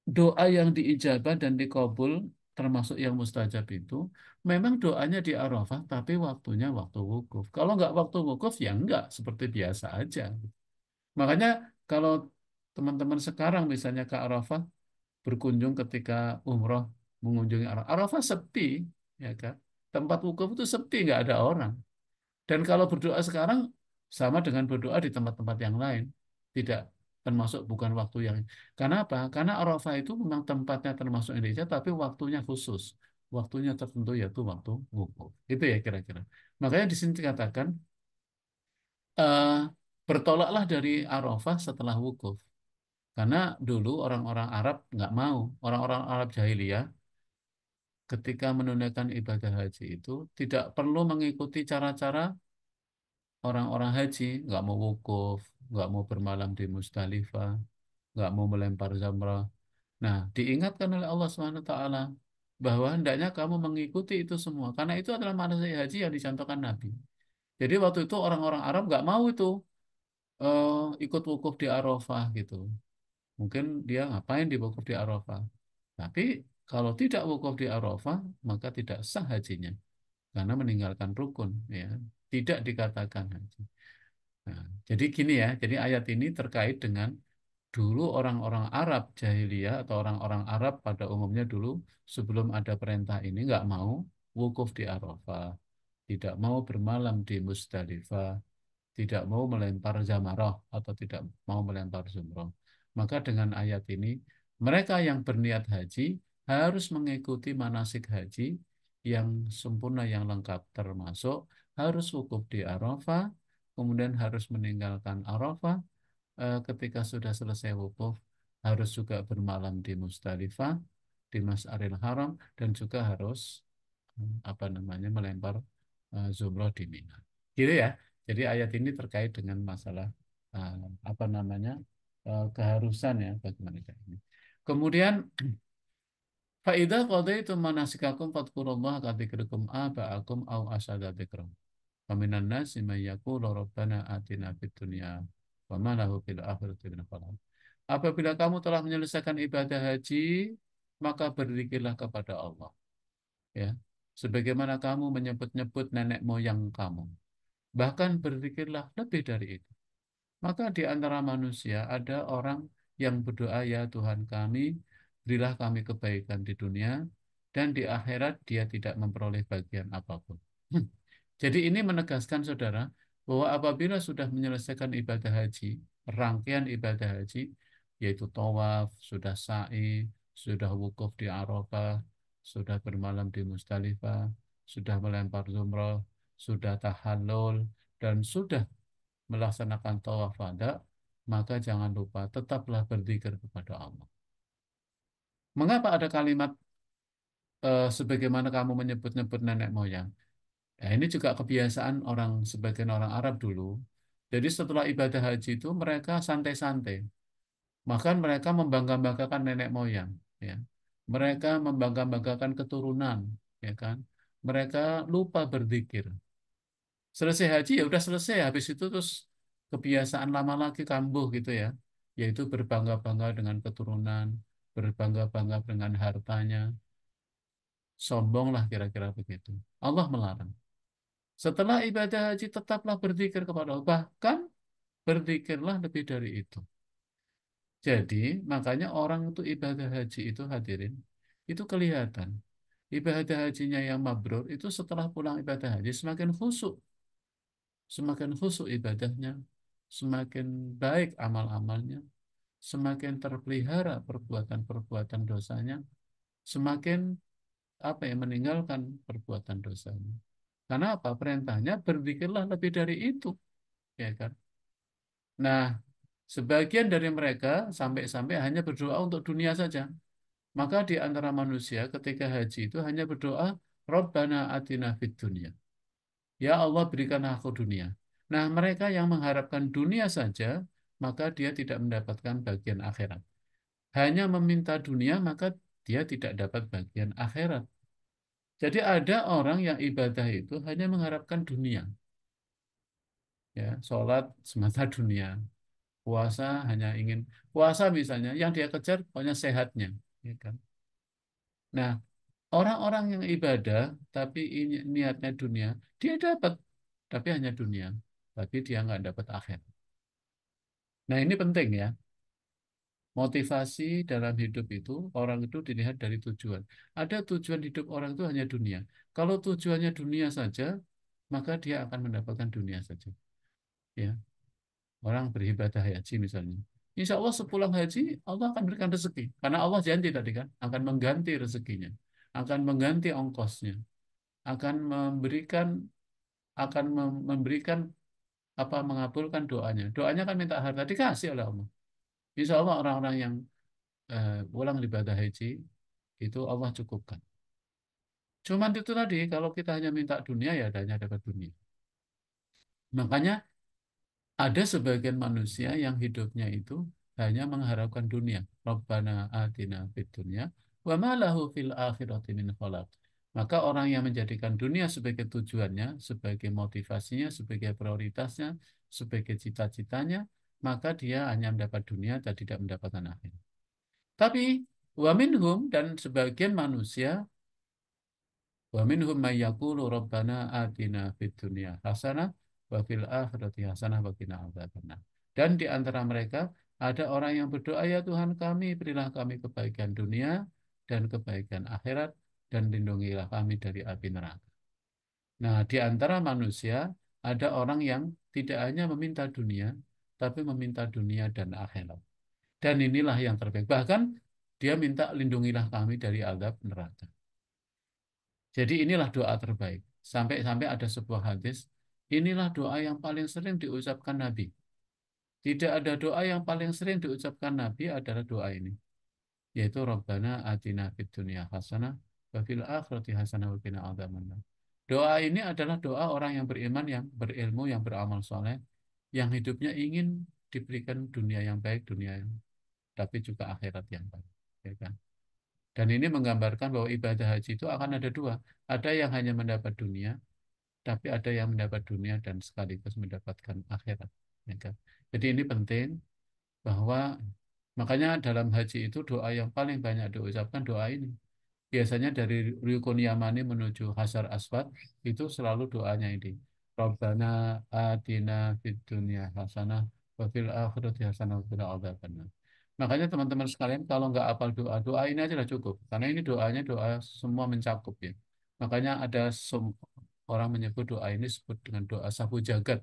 doa yang diijabah dan dikabul termasuk yang mustajab itu memang doanya di Arafah tapi waktunya waktu wukuf. Kalau nggak waktu wukuf ya nggak seperti biasa aja. Makanya kalau teman-teman sekarang misalnya ke Arafah berkunjung ketika umroh mengunjungi Arafah, Arafah sepi, ya kan? Tempat wukuf itu sepi, nggak ada orang. Dan kalau berdoa sekarang sama dengan berdoa di tempat-tempat yang lain, tidak termasuk bukan waktu yang. Karena apa? Karena Arafah itu memang tempatnya termasuk Indonesia, tapi waktunya khusus, waktunya tertentu yaitu waktu wukuf. Itu ya kira-kira. Makanya di sini dikatakan eh, bertolaklah dari Arafah setelah wukuf. Karena dulu orang-orang Arab nggak mau, orang-orang Arab jahiliyah ketika menunaikan ibadah haji itu tidak perlu mengikuti cara-cara orang-orang haji, nggak mau wukuf, nggak mau bermalam di Musdalifah, nggak mau melempar jamrah. Nah, diingatkan oleh Allah SWT bahwa hendaknya kamu mengikuti itu semua, karena itu adalah manasik haji yang dicontohkan Nabi. Jadi waktu itu orang-orang Arab nggak mau itu eh, ikut wukuf di Arafah gitu. Mungkin dia ngapain di wukuf di Arafah. Tapi kalau tidak wukuf di Arafah, maka tidak sah hajinya karena meninggalkan rukun, ya. tidak dikatakan haji. Nah, jadi gini ya, jadi ayat ini terkait dengan dulu orang-orang Arab jahiliyah atau orang-orang Arab pada umumnya dulu sebelum ada perintah ini nggak mau wukuf di Arafah, tidak mau bermalam di Musdalifah, tidak mau melempar jamarah atau tidak mau melempar jumroh. Maka dengan ayat ini, mereka yang berniat haji harus mengikuti manasik haji yang sempurna, yang lengkap, termasuk harus wukuf di Arafah, kemudian harus meninggalkan Arafah, ketika sudah selesai wukuf, harus juga bermalam di Musdalifah, di Mas'aril Haram, dan juga harus apa namanya melempar jumroh di Mina. Gitu ya. Jadi ayat ini terkait dengan masalah eh, apa namanya keharusan ya bagi mereka ini. Kemudian faida qadaitum manasikakum fadhkurullaha kadzikrikum aba'akum au asyadda dzikra. Faminan nasi may yaqulu rabbana atina fid dunya wa ma lahu fil akhirati min khalaq. Apabila kamu telah menyelesaikan ibadah haji, maka berzikirlah kepada Allah, ya. Sebagaimana kamu menyebut-nyebut nenek moyang kamu. Bahkan berzikirlah lebih dari itu. Maka di antara manusia ada orang yang berdoa, ya Tuhan kami, berilah kami kebaikan di dunia, dan di akhirat dia tidak memperoleh bagian apapun. Jadi ini menegaskan saudara, bahwa apabila sudah menyelesaikan ibadah haji, rangkaian ibadah haji, yaitu tawaf, sudah sa'i, sudah wukuf di Arafah, sudah bermalam di Musdalifah, sudah melempar jumrah, sudah tahallul, dan sudah melaksanakan tawaf wada, maka jangan lupa tetaplah berzikir kepada Allah. Mengapa ada kalimat sebagaimana kamu menyebut-nyebut nenek moyang? Ya, ini juga kebiasaan orang sebagian orang Arab dulu. Jadi setelah ibadah haji itu mereka santai-santai. Bahkan mereka membangga-banggakan nenek moyang, ya. Mereka membangga-banggakan keturunan, ya kan? Mereka lupa berzikir. Selesai haji ya udah selesai. Habis itu terus kebiasaan lama lagi kambuh gitu ya. Yaitu berbangga-bangga dengan keturunan, berbangga-bangga dengan hartanya, sombonglah kira-kira begitu. Allah melarang. Setelah ibadah haji tetaplah berzikir kepada Allah. Bahkan berzikirlah lebih dari itu. Jadi makanya orang itu ibadah haji itu hadirin, itu kelihatan. Ibadah hajinya yang mabrur itu setelah pulang ibadah haji semakin khusyuk ibadahnya, semakin baik amal-amalnya, semakin terpelihara perbuatan-perbuatan dosanya, semakin apa ya meninggalkan perbuatan dosanya. Karena apa? Perintahnya berzikirlah lebih dari itu, ya kan? Nah, sebagian dari mereka sampai-sampai hanya berdoa untuk dunia saja. Maka di antara manusia ketika haji itu hanya berdoa, Rabbana atina fid dunya. Ya Allah berikan aku dunia. Nah, mereka yang mengharapkan dunia saja, maka dia tidak mendapatkan bagian akhirat. Hanya meminta dunia, maka dia tidak dapat bagian akhirat. Jadi ada orang yang ibadah itu hanya mengharapkan dunia. Ya, sholat semata dunia. Puasa hanya ingin, puasa misalnya, yang dia kejar pokoknya sehatnya. Ya kan? Nah, orang-orang yang ibadah, tapi niatnya dunia, dia dapat, tapi hanya dunia. Tapi dia nggak dapat akhir. Nah, ini penting ya. Motivasi dalam hidup itu, orang itu dilihat dari tujuan. Ada tujuan hidup orang itu hanya dunia. Kalau tujuannya dunia saja, maka dia akan mendapatkan dunia saja. Ya, orang beribadah haji misalnya. Insya Allah sepulang haji, Allah akan berikan rezeki. Karena Allah janji tadi kan, akan mengganti rezekinya. Akan mengganti ongkosnya. Akan memberikan memberikan apa mengabulkan doanya. Doanya kan minta harta dikasih oleh Allah. Insya Allah orang-orang yang pulang ibadah haji itu Allah cukupkan. Cuman itu tadi kalau kita hanya minta dunia ya hanya dapat dunia. Makanya ada sebagian manusia yang hidupnya itu hanya mengharapkan dunia. Rabbana atina fid dunya wa ma lahu fil akhirati min khalaq. Maka orang yang menjadikan dunia sebagai tujuannya, sebagai motivasinya, sebagai prioritasnya, sebagai cita-citanya, maka dia hanya mendapat dunia dan tidak mendapatkan akhir. Tapi wa minhum dan sebagian manusia Wa minhum may yaqulu rabbana atina fid dunya hasanah wa fil akhirati hasanah wa qina adzabannar. Dan di antara mereka ada orang yang berdoa, ya Tuhan kami, berilah kami kebaikan dunia dan kebaikan akhirat dan lindungilah kami dari api neraka. Nah, di antara manusia ada orang yang tidak hanya meminta dunia, tapi meminta dunia dan akhirat. Dan inilah yang terbaik. Bahkan dia minta lindungilah kami dari azab neraka. Jadi inilah doa terbaik. Sampai-sampai ada sebuah hadis, inilah doa yang paling sering diucapkan Nabi. Tidak ada doa yang paling sering diucapkan Nabi adalah doa ini, yaitu Rabbana atina fid dunya hasanah wa fil akhirati hasanah wa qina adzabannar. Doa ini adalah doa orang yang beriman, yang berilmu, yang beramal soleh, yang hidupnya ingin diberikan dunia yang baik, dunia yang tapi juga akhirat yang baik. Ya kan? Dan ini menggambarkan bahwa ibadah haji itu akan ada dua. Ada yang hanya mendapat dunia, tapi ada yang mendapat dunia dan sekaligus mendapatkan akhirat. Ya kan? Jadi ini penting bahwa makanya dalam haji itu doa yang paling banyak diucapkan doa ini. Biasanya dari Rukun Yamani menuju Hajar Aswad itu selalu doanya ini. Rabbana atina fid dunya hasanah wa fil akhirati hasanah wa qina adzabannar. Makanya teman-teman sekalian kalau nggak hafal doa, doa ini aja lah cukup. Karena ini doanya doa semua mencakup ya. Makanya ada orang menyebut doa ini disebut dengan doa sapu jagat.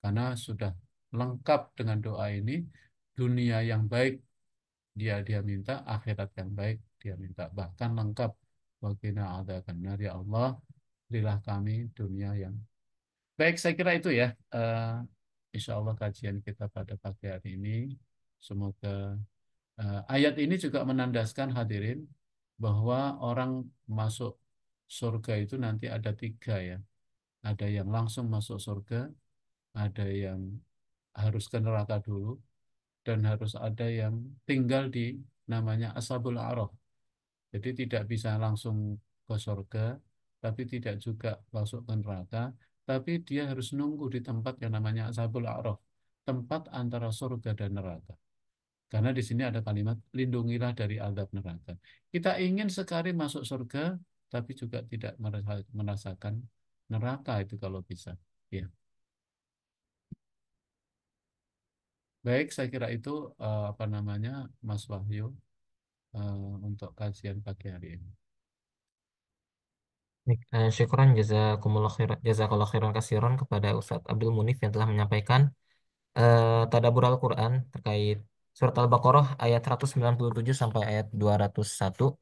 Karena sudah lengkap dengan doa ini, dunia yang baik dia minta, akhirat yang baik dia minta, bahkan lengkap. Waqina adzabannar, ya Allah, berilah kami dunia yang baik. Saya kira itu ya, insya Allah kajian kita pada pagi hari ini, semoga ayat ini juga menandaskan hadirin bahwa orang masuk surga itu nanti ada tiga ya, ada yang langsung masuk surga, ada yang harus ke neraka dulu, dan harus ada yang tinggal di namanya Ashabul A'raf. Jadi tidak bisa langsung ke surga, tapi tidak juga masuk ke neraka, tapi dia harus nunggu di tempat yang namanya Ashabul A'raf, tempat antara surga dan neraka. Karena di sini ada kalimat lindungilah dari azab neraka. Kita ingin sekali masuk surga, tapi juga tidak merasakan neraka itu kalau bisa. Ya, baik. Saya kira itu apa namanya, Mas Wahyu, untuk kajian pagi hari ini. Baik, syukuran jazakallah khairan kasiron kepada Ustadz Abdul Munif yang telah menyampaikan tadabbur Al-Quran terkait surat Al-Baqarah ayat 197 sampai ayat 201.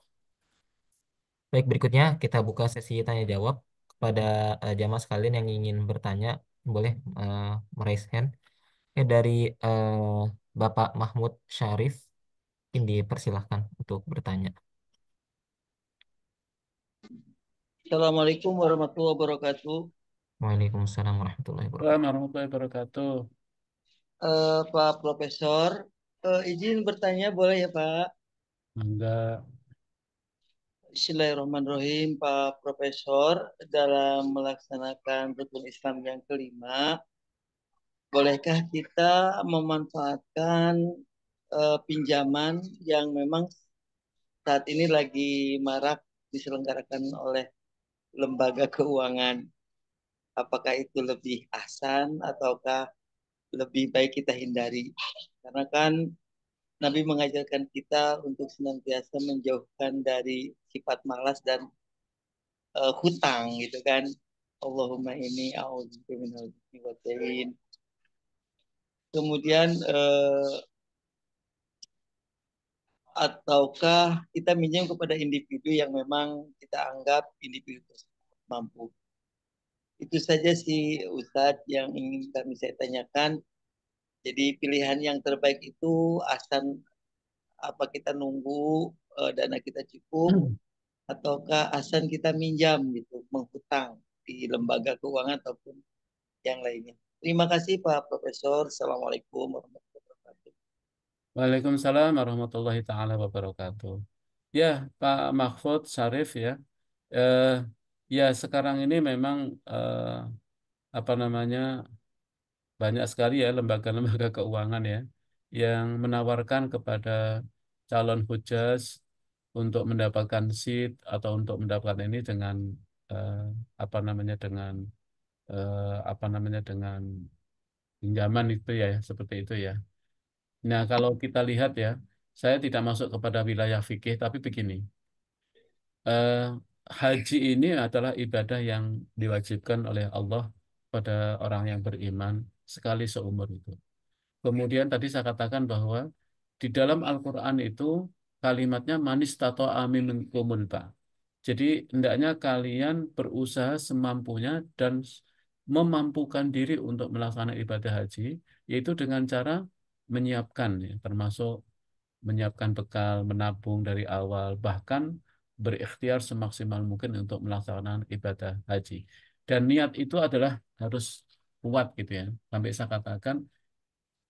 Baik, berikutnya kita buka sesi tanya jawab kepada jamaah sekalian yang ingin bertanya, boleh meraise hand. Dari eh, Bapak Mahmud Syarif, ini dipersilahkan untuk bertanya. Assalamualaikum warahmatullahi wabarakatuh. Waalaikumsalam warahmatullahi wabarakatuh. Assalamualaikum warahmatullahi wabarakatuh. Pak Profesor, izin bertanya boleh ya Pak? Enggak. Bismillahirrahmanirrahim, Pak Profesor. Dalam melaksanakan rukun Islam yang kelima, bolehkah kita memanfaatkan pinjaman yang memang saat ini lagi marak diselenggarakan oleh lembaga keuangan? Apakah itu lebih ahsan ataukah lebih baik kita hindari? Karena kan Nabi mengajarkan kita untuk senantiasa menjauhkan dari sifat malas dan hutang gitu kan. Allahumma ini a'udzubika minal jubni wa dain. Kemudian ataukah kita minjem kepada individu yang memang kita anggap individu tersebut mampu. Itu saja sih Ustadz yang ingin kami saya tanyakan. Jadi pilihan yang terbaik itu asan apa kita nunggu dana kita cukup ataukah asan kita minjam gitu, menghutang di lembaga keuangan ataupun yang lainnya. Terima kasih Pak Profesor. Assalamualaikum warahmatullahi wabarakatuh. Waalaikumsalam warahmatullahi taala wabarakatuh. Ya, Pak Mahfud Syarif ya. Eh, ya sekarang ini memang apa namanya, banyak sekali ya lembaga-lembaga keuangan ya yang menawarkan kepada calon hujjaj untuk mendapatkan seat atau untuk mendapatkan ini dengan eh, apa namanya apa namanya dengan pinjaman itu ya, seperti itu ya. Nah, kalau kita lihat ya, saya tidak masuk kepada wilayah fikih, tapi begini, eh, haji ini adalah ibadah yang diwajibkan oleh Allah pada orang yang beriman sekali seumur itu. Kemudian tadi saya katakan bahwa di dalam Al-Quran itu kalimatnya manis tato amin minkumul. Jadi hendaknya kalian berusaha semampunya dan memampukan diri untuk melaksanakan ibadah haji, yaitu dengan cara menyiapkan, ya, termasuk menyiapkan bekal, menabung dari awal, bahkan berikhtiar semaksimal mungkin untuk melaksanakan ibadah haji. Dan niat itu adalah harus kuat gitu ya. Sampai saya katakan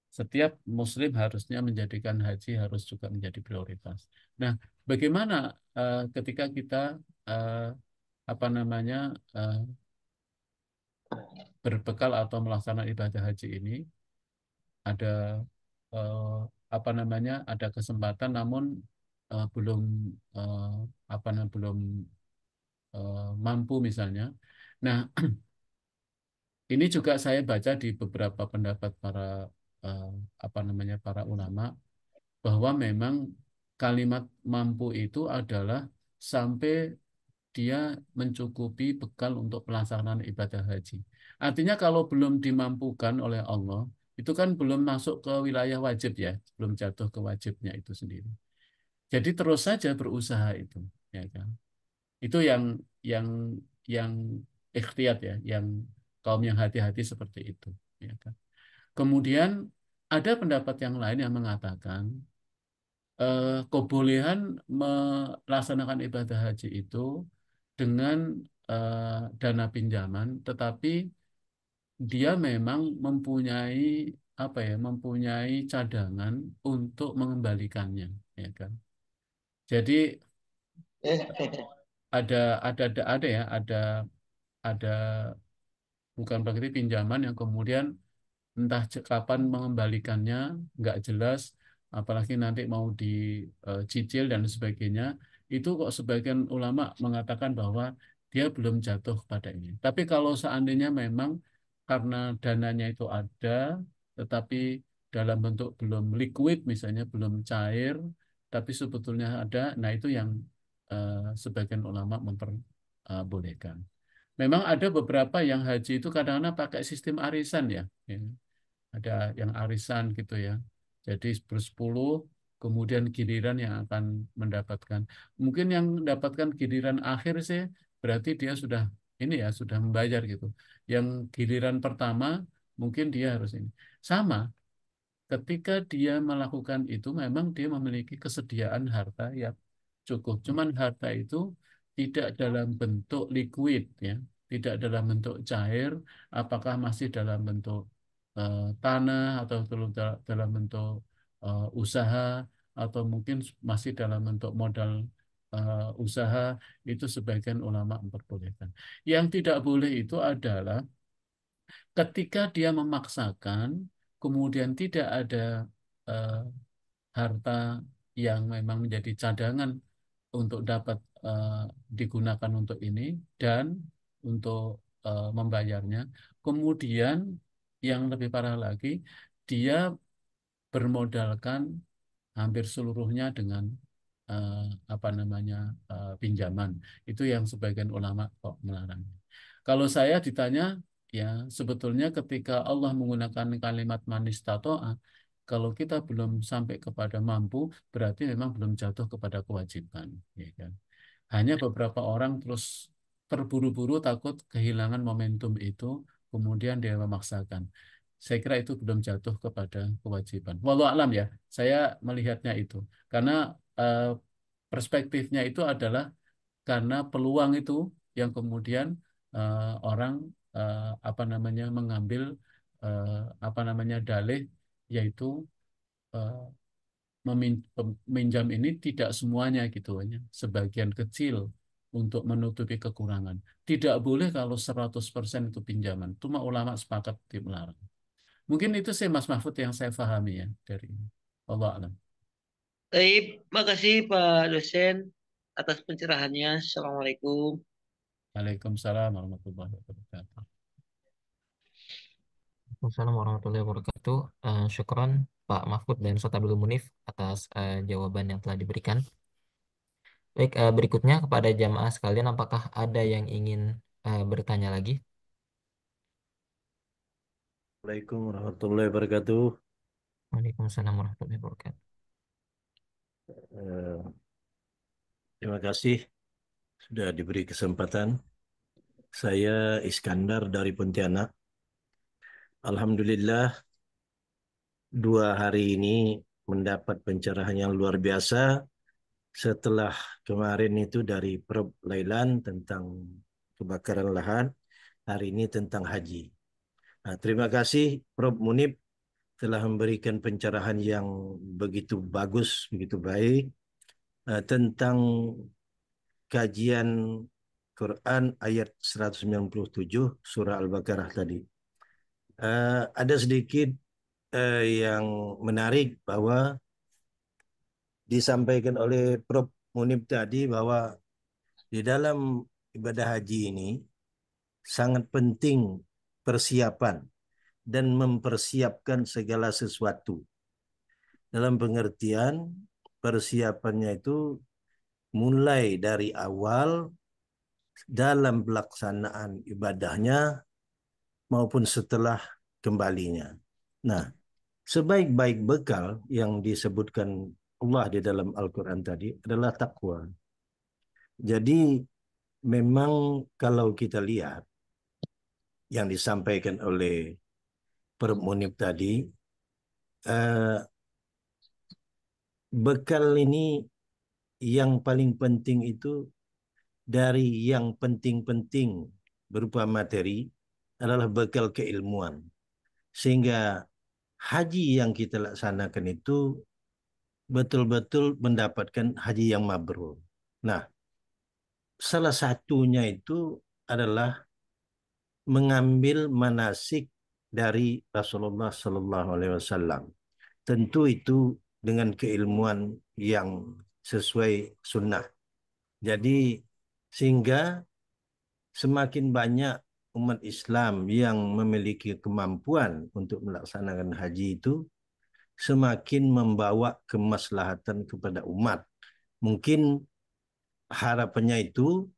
setiap muslim harusnya menjadikan haji harus juga menjadi prioritas. Nah, bagaimana ketika kita eh, apa namanya eh, berbekal atau melaksanakan ibadah haji ini ada eh, apa namanya ada kesempatan namun belum eh, apa namanya belum mampu misalnya. Nah, ini juga saya baca di beberapa pendapat para eh, apa namanya para ulama bahwa memang kalimat mampu itu adalah sampai dia mencukupi bekal untuk pelaksanaan ibadah haji. Artinya kalau belum dimampukan oleh Allah, itu kan belum masuk ke wilayah wajib ya, belum jatuh ke wajibnya itu sendiri. Jadi terus saja berusaha itu, ya kan. Itu yang yang ikhtiyat ya, yang kaum yang hati-hati seperti itu, ya kan. Kemudian ada pendapat yang lain yang mengatakan kebolehan melaksanakan ibadah haji itu dengan dana pinjaman, tetapi dia memang mempunyai apa ya, mempunyai cadangan untuk mengembalikannya, ya kan. Jadi ada ada bukan berarti pinjaman yang kemudian entah kapan mengembalikannya nggak jelas, apalagi nanti mau dicicil dan sebagainya. Itu kok sebagian ulama mengatakan bahwa dia belum jatuh pada ini. Tapi kalau seandainya memang karena dananya itu ada tetapi dalam bentuk belum liquid misalnya belum cair tapi sebetulnya ada, nah itu yang sebagian ulama memperbolehkan. Memang ada beberapa yang haji itu kadang-kadang pakai sistem arisan ya. Ya. Ada yang arisan gitu ya. Jadi bersepuluh, kemudian giliran yang akan mendapatkan. Mungkin yang mendapatkan giliran akhir sih, berarti dia sudah ini ya, sudah membayar gitu. Yang giliran pertama, mungkin dia harus ini. Sama, ketika dia melakukan itu memang dia memiliki kesediaan harta yang cukup. Cuman harta itu tidak dalam bentuk liquid ya, tidak dalam bentuk cair, apakah masih dalam bentuk tanah atau dalam bentuk usaha atau mungkin masih dalam bentuk modal usaha, itu sebagian ulama memperbolehkan. Yang tidak boleh itu adalah ketika dia memaksakan, kemudian tidak ada eh, harta yang memang menjadi cadangan untuk dapat eh, digunakan untuk ini dan untuk membayarnya. Kemudian yang lebih parah lagi, dia bermodalkan hampir seluruhnya dengan eh, apa namanya pinjaman. Itu yang sebagian ulama kok melarang. Kalau saya ditanya, ya sebetulnya ketika Allah menggunakan kalimat manis tato'a, kalau kita belum sampai kepada mampu, berarti memang belum jatuh kepada kewajiban, ya kan? Hanya beberapa orang terus terburu-buru takut kehilangan momentum itu, kemudian dia memaksakan. Saya kira itu belum jatuh kepada kewajiban. Walau alam ya, saya melihatnya itu. Karena eh, perspektifnya itu adalah karena peluang itu yang kemudian orang apa namanya mengambil eh, apa namanya dalih yaitu eh, meminjam ini tidak semuanya gitu hanya sebagian kecil untuk menutupi kekurangan. Tidak boleh kalau 100% itu pinjaman. Cuma ulama sepakat di melarang. Mungkin itu sih Mas Mahfud yang saya pahami ya dari ini. Allah alam. Baik, makasih Pak dosen atas pencerahannya. Assalamualaikum. Waalaikumsalam warahmatullahi wabarakatuh. Assalamualaikum warahmatullahi wabarakatuh. Syukron Pak Mahfud dan Ustaz Abdul Munif atas jawaban yang telah diberikan. Baik, berikutnya kepada jamaah sekalian, apakah ada yang ingin bertanya lagi? Assalamualaikum warahmatullahi wabarakatuh. Waalaikumsalam warahmatullahi wabarakatuh. Eh, Terima kasih sudah diberi kesempatan. Saya Iskandar dari Pontianak. Alhamdulillah 2 hari ini mendapat pencerahan yang luar biasa setelah kemarin itu dari Prof. Lailan tentang kebakaran lahan, hari ini tentang haji. Nah, terima kasih Prof. Munib telah memberikan pencerahan yang begitu bagus, begitu baik tentang kajian Quran ayat 197 surah Al-Baqarah tadi. Ada sedikit yang menarik bahwa disampaikan oleh Prof. Munib tadi bahwa di dalam ibadah haji ini sangat penting persiapan dan mempersiapkan segala sesuatu. Dalam pengertian persiapannya itu mulai dari awal dalam pelaksanaan ibadahnya maupun setelah kembalinya. Nah, sebaik-baik bekal yang disebutkan Allah di dalam Al-Quran tadi adalah takwa. Jadi memang kalau kita lihat yang disampaikan oleh Prof. Munib tadi, eh, bekal ini yang paling penting itu dari yang penting-penting berupa materi adalah bekal keilmuan. Sehingga haji yang kita laksanakan itu betul-betul mendapatkan haji yang mabrur. Nah, salah satunya itu adalah mengambil manasik dari Rasulullah Sallallahu Alaihi Wasallam. Tentu itu dengan keilmuan yang sesuai sunnah. Jadi sehingga semakin banyak umat Islam yang memiliki kemampuan untuk melaksanakan haji itu, semakin membawa kemaslahatan kepada umat. Mungkin harapannya itu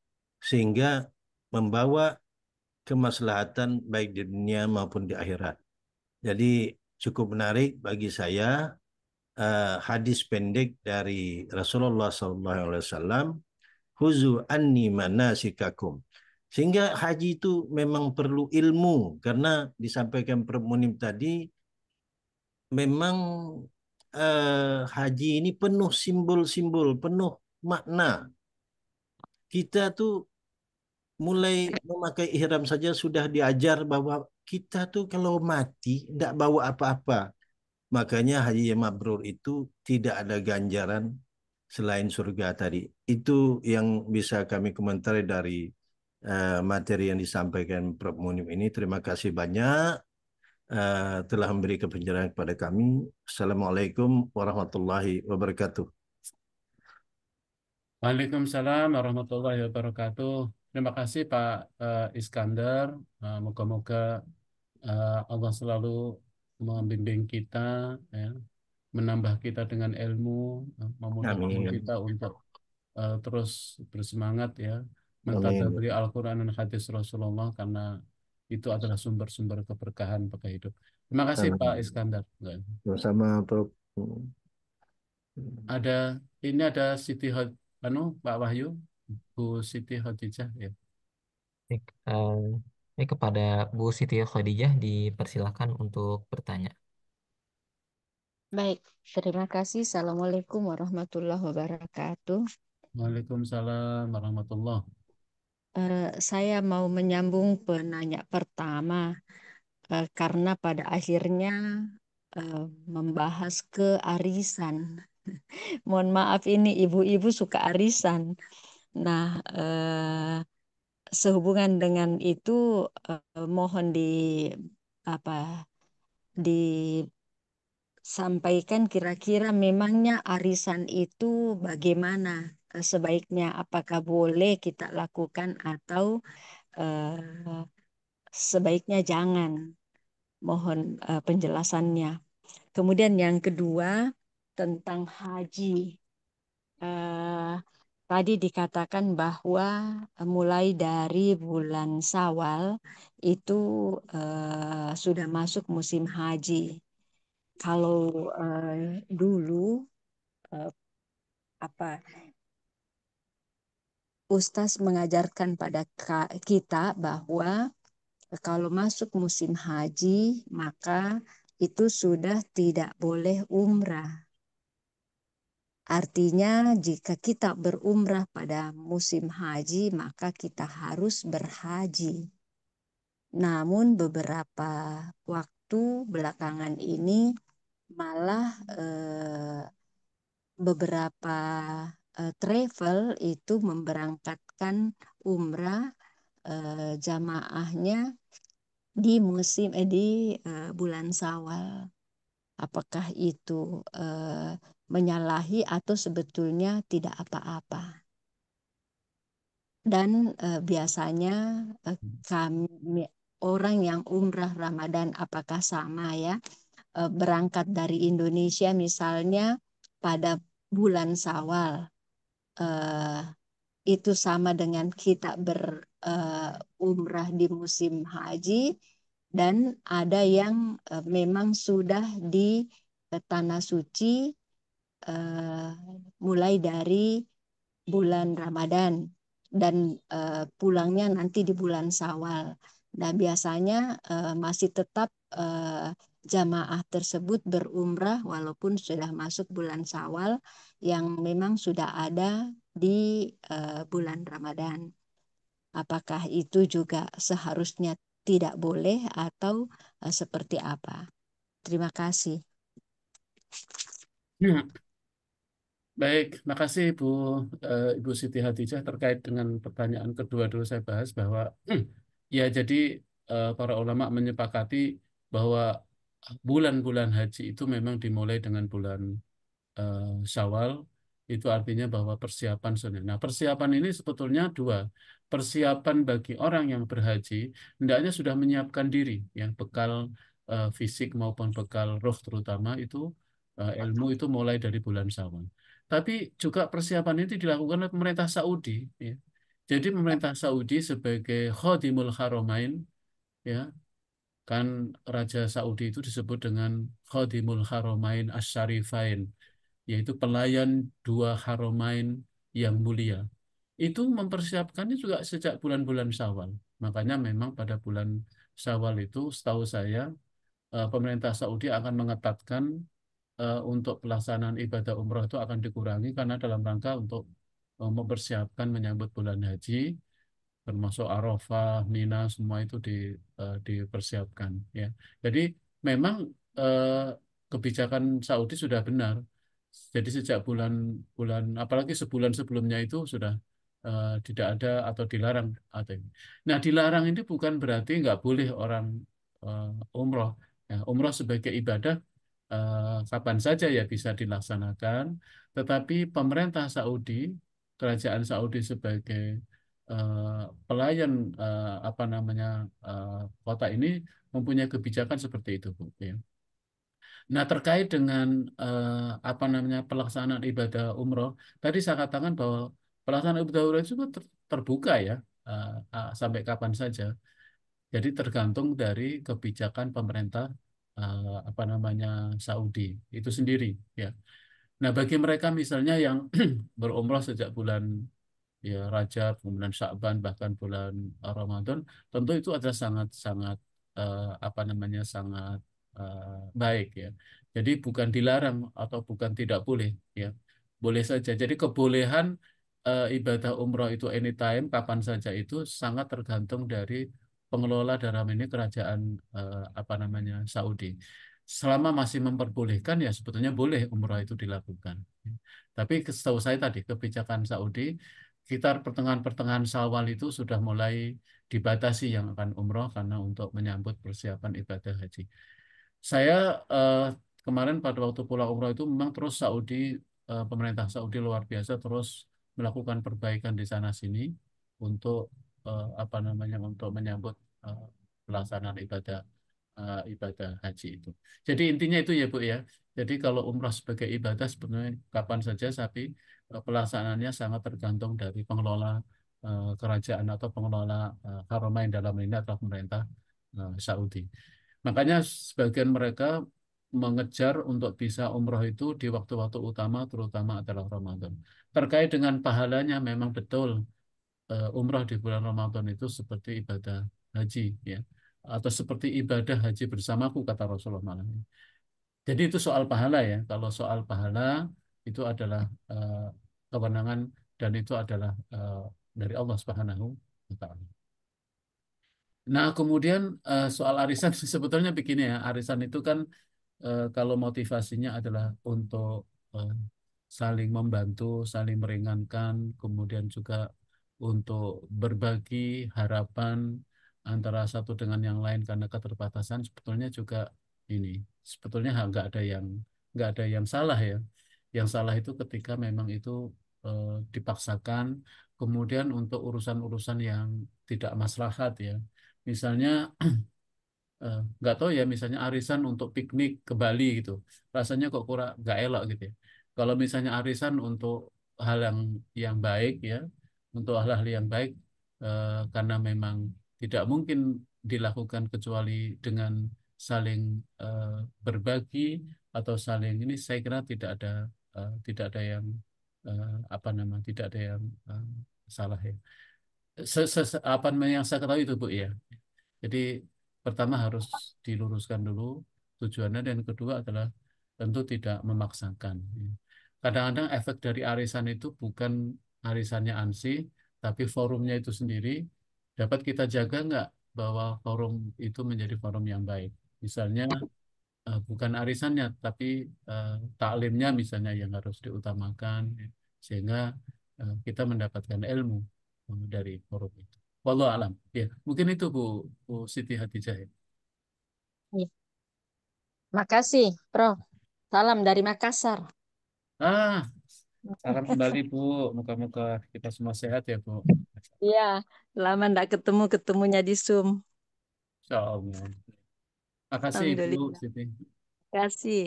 sehingga membawa kemaslahatan baik di dunia maupun di akhirat. Jadi cukup menarik bagi saya hadis pendek dari Rasulullah SAW, Huzu anni manasikakum. Sehingga haji itu memang perlu ilmu karena disampaikan Prof. Munim tadi memang haji ini penuh simbol-simbol, penuh makna. Kita tuh mulai memakai ihram saja sudah diajar bahwa kita tuh kalau mati tidak bawa apa-apa. Makanya haji yang mabrur itu tidak ada ganjaran selain surga tadi. Itu yang bisa kami komentari dari materi yang disampaikan Prof. Munim ini. Terima kasih banyak telah memberikan penjelasan kepada kami. Assalamualaikum warahmatullahi wabarakatuh. Waalaikumsalam warahmatullahi wabarakatuh. Terima kasih Pak Iskandar. Moga-moga Allah selalu membimbing kita, ya, menambah kita dengan ilmu, memudahkan Amin. kita untuk terus bersemangat, ya, Amin. mentadaburi Al-Quran dan hadis Rasulullah karena itu adalah sumber-sumber keberkahan bagi hidup. Terima kasih Pak Amin. Iskandar. Bersama Prof. Ada ini ada Pak Wahyu, Bu Siti Khadijah, ya. Baik, kepada Bu Siti Khadijah dipersilakan untuk bertanya. Baik, terima kasih. Assalamualaikum warahmatullahi wabarakatuh. Waalaikumsalam warahmatullahi. Saya mau menyambung penanya pertama karena pada akhirnya eh, membahas kearisan. Mohon maaf ini ibu-ibu suka arisan. Nah, sehubungan dengan itu mohon apa disampaikan kira-kira memangnya arisan itu bagaimana? sebaiknya apakah boleh kita lakukan atau sebaiknya jangan. Mohon penjelasannya. Kemudian yang kedua tentang haji. Tadi dikatakan bahwa mulai dari bulan Syawal itu sudah masuk musim haji. Kalau dulu eh, apa Ustaz mengajarkan pada kita bahwa kalau masuk musim haji maka itu sudah tidak boleh umrah. Artinya jika kita berumrah pada musim haji maka kita harus berhaji. Namun beberapa waktu belakangan ini malah beberapa travel itu memberangkatkan umrah jamaahnya di bulan Syawal. Apakah itu menyalahi atau sebetulnya tidak apa-apa? Dan biasanya kami orang yang umrah Ramadan apakah sama ya? Berangkat dari Indonesia misalnya pada bulan Syawal itu sama dengan kita berumrah di musim haji, dan ada yang memang sudah di tanah suci mulai dari bulan Ramadan dan pulangnya nanti di bulan Syawal. Nah, biasanya masih tetap jamaah tersebut berumrah walaupun sudah masuk bulan Syawal yang memang sudah ada di bulan Ramadan. Apakah itu juga seharusnya tidak boleh atau seperti apa? Terima kasih. Baik, makasih Ibu Siti Hadijah terkait dengan pertanyaan kedua dulu saya bahas bahwa ya jadi para ulama menyepakati bahwa bulan-bulan haji itu memang dimulai dengan bulan Syawal, itu artinya bahwa persiapan sunnah. Nah, persiapan ini sebetulnya dua. Persiapan bagi orang yang berhaji, hendaknya sudah menyiapkan diri, yang bekal fisik maupun bekal roh terutama itu ilmu itu mulai dari bulan Syawal. Tapi juga persiapan itu dilakukan oleh pemerintah Saudi. Ya. Jadi pemerintah Saudi sebagai Khadimul Haramain, ya, kan Raja Saudi itu disebut dengan Khadimul Haramain Asy-Syarifain, yaitu pelayan dua haramain yang mulia. Itu mempersiapkannya juga sejak bulan-bulan Syawal. Makanya memang pada bulan Syawal itu setahu saya pemerintah Saudi akan mengetatkan untuk pelaksanaan ibadah umroh itu akan dikurangi karena dalam rangka untuk mempersiapkan menyambut bulan haji, termasuk Arafah, Mina, semua itu dipersiapkan ya. Jadi memang eh, kebijakan Saudi sudah benar. Jadi sejak bulan apalagi sebulan sebelumnya itu sudah tidak ada atau dilarang atau ini. Nah, dilarang ini bukan berarti nggak boleh orang umroh. Ya, umroh sebagai ibadah kapan saja ya bisa dilaksanakan, tetapi pemerintah Saudi, kerajaan Saudi sebagai pelayan apa namanya kota ini mempunyai kebijakan seperti itu, Bu. Ya. Nah, terkait dengan apa namanya pelaksanaan ibadah umroh, tadi saya katakan bahwa pelaksanaan ibadah umroh itu terbuka ya, sampai kapan saja. Jadi tergantung dari kebijakan pemerintah apa namanya Saudi itu sendiri ya. Nah, bagi mereka misalnya yang berumrah sejak bulan ya Rajab, kemudian Sya'ban, bahkan bulan Ramadan, tentu itu adalah sangat-sangat apa namanya sangat baik ya. Jadi bukan dilarang atau bukan tidak boleh ya, boleh saja. Jadi kebolehan ibadah umroh itu anytime, kapan saja itu sangat tergantung dari pengelola dalam ini kerajaan apa namanya Saudi. Selama masih memperbolehkan ya sebetulnya boleh umroh itu dilakukan. Tapi setahu saya tadi kebijakan Saudi sekitar pertengahan-pertengahan Syawal itu sudah mulai dibatasi yang akan umroh karena untuk menyambut persiapan ibadah haji. Saya kemarin pada waktu pulang umroh itu memang terus Saudi pemerintah Saudi luar biasa terus melakukan perbaikan di sana sini untuk apa namanya untuk menyambut eh, pelaksanaan ibadah haji itu. Jadi intinya itu ya Bu ya. Jadi kalau umrah sebagai ibadah sebenarnya kapan saja, tapi pelaksanaannya sangat tergantung dari pengelola kerajaan atau pengelola Haramain, dalam ini adalah pemerintah Saudi. Makanya sebagian mereka mengejar untuk bisa umroh itu di waktu-waktu utama, terutama adalah Ramadan. Terkait dengan pahalanya, memang betul umroh di bulan Ramadan itu seperti ibadah haji, ya, atau seperti ibadah haji bersamaku, kata Rasulullah malam. Jadi itu soal pahala ya. Kalau soal pahala itu adalah kewenangan, dan itu adalah dari Allah Subhanahu wa Ta'ala. Nah, kemudian soal arisan sebetulnya begini ya, arisan itu kan kalau motivasinya adalah untuk eh, saling membantu, saling meringankan, kemudian juga untuk berbagi harapan antara satu dengan yang lain karena keterbatasan, sebetulnya juga ini, sebetulnya nggak ada yang salah ya. Yang salah itu ketika memang itu dipaksakan, kemudian untuk urusan-urusan yang tidak maslahat ya. Misalnya nggak tahu ya, misalnya arisan untuk piknik ke Bali gitu, rasanya kok kurang nggak elok gitu ya. Kalau misalnya arisan untuk hal yang baik ya, untuk hal-hal yang baik, karena memang tidak mungkin dilakukan kecuali dengan saling eh, berbagi atau saling ini, saya kira tidak ada yang apa nama tidak ada yang salah ya. Apa namanya yang saya ketahui itu Bu ya. Jadi pertama harus diluruskan dulu tujuannya, dan kedua adalah tentu tidak memaksakan. Ya. Kadang-kadang efek dari arisan itu bukan arisannya ANSI, tapi forumnya itu sendiri. Dapat kita jaga nggak bahwa forum itu menjadi forum yang baik? Misalnya bukan arisannya, tapi taklimnya misalnya yang harus diutamakan, ya. Sehingga kita mendapatkan ilmu dari forum itu. Wallahu alam. Ya, mungkin itu Bu Siti Hatijah. Ya. Iya. Makasih, Prof. Salam dari Makassar. Ah, salam kembali Bu. Moga-moga kita semua sehat ya Bu. Iya, lama nggak ketemunya di Zoom. Insya Allah. Makasih Bu Alhamdulillah. Siti. Terima kasih.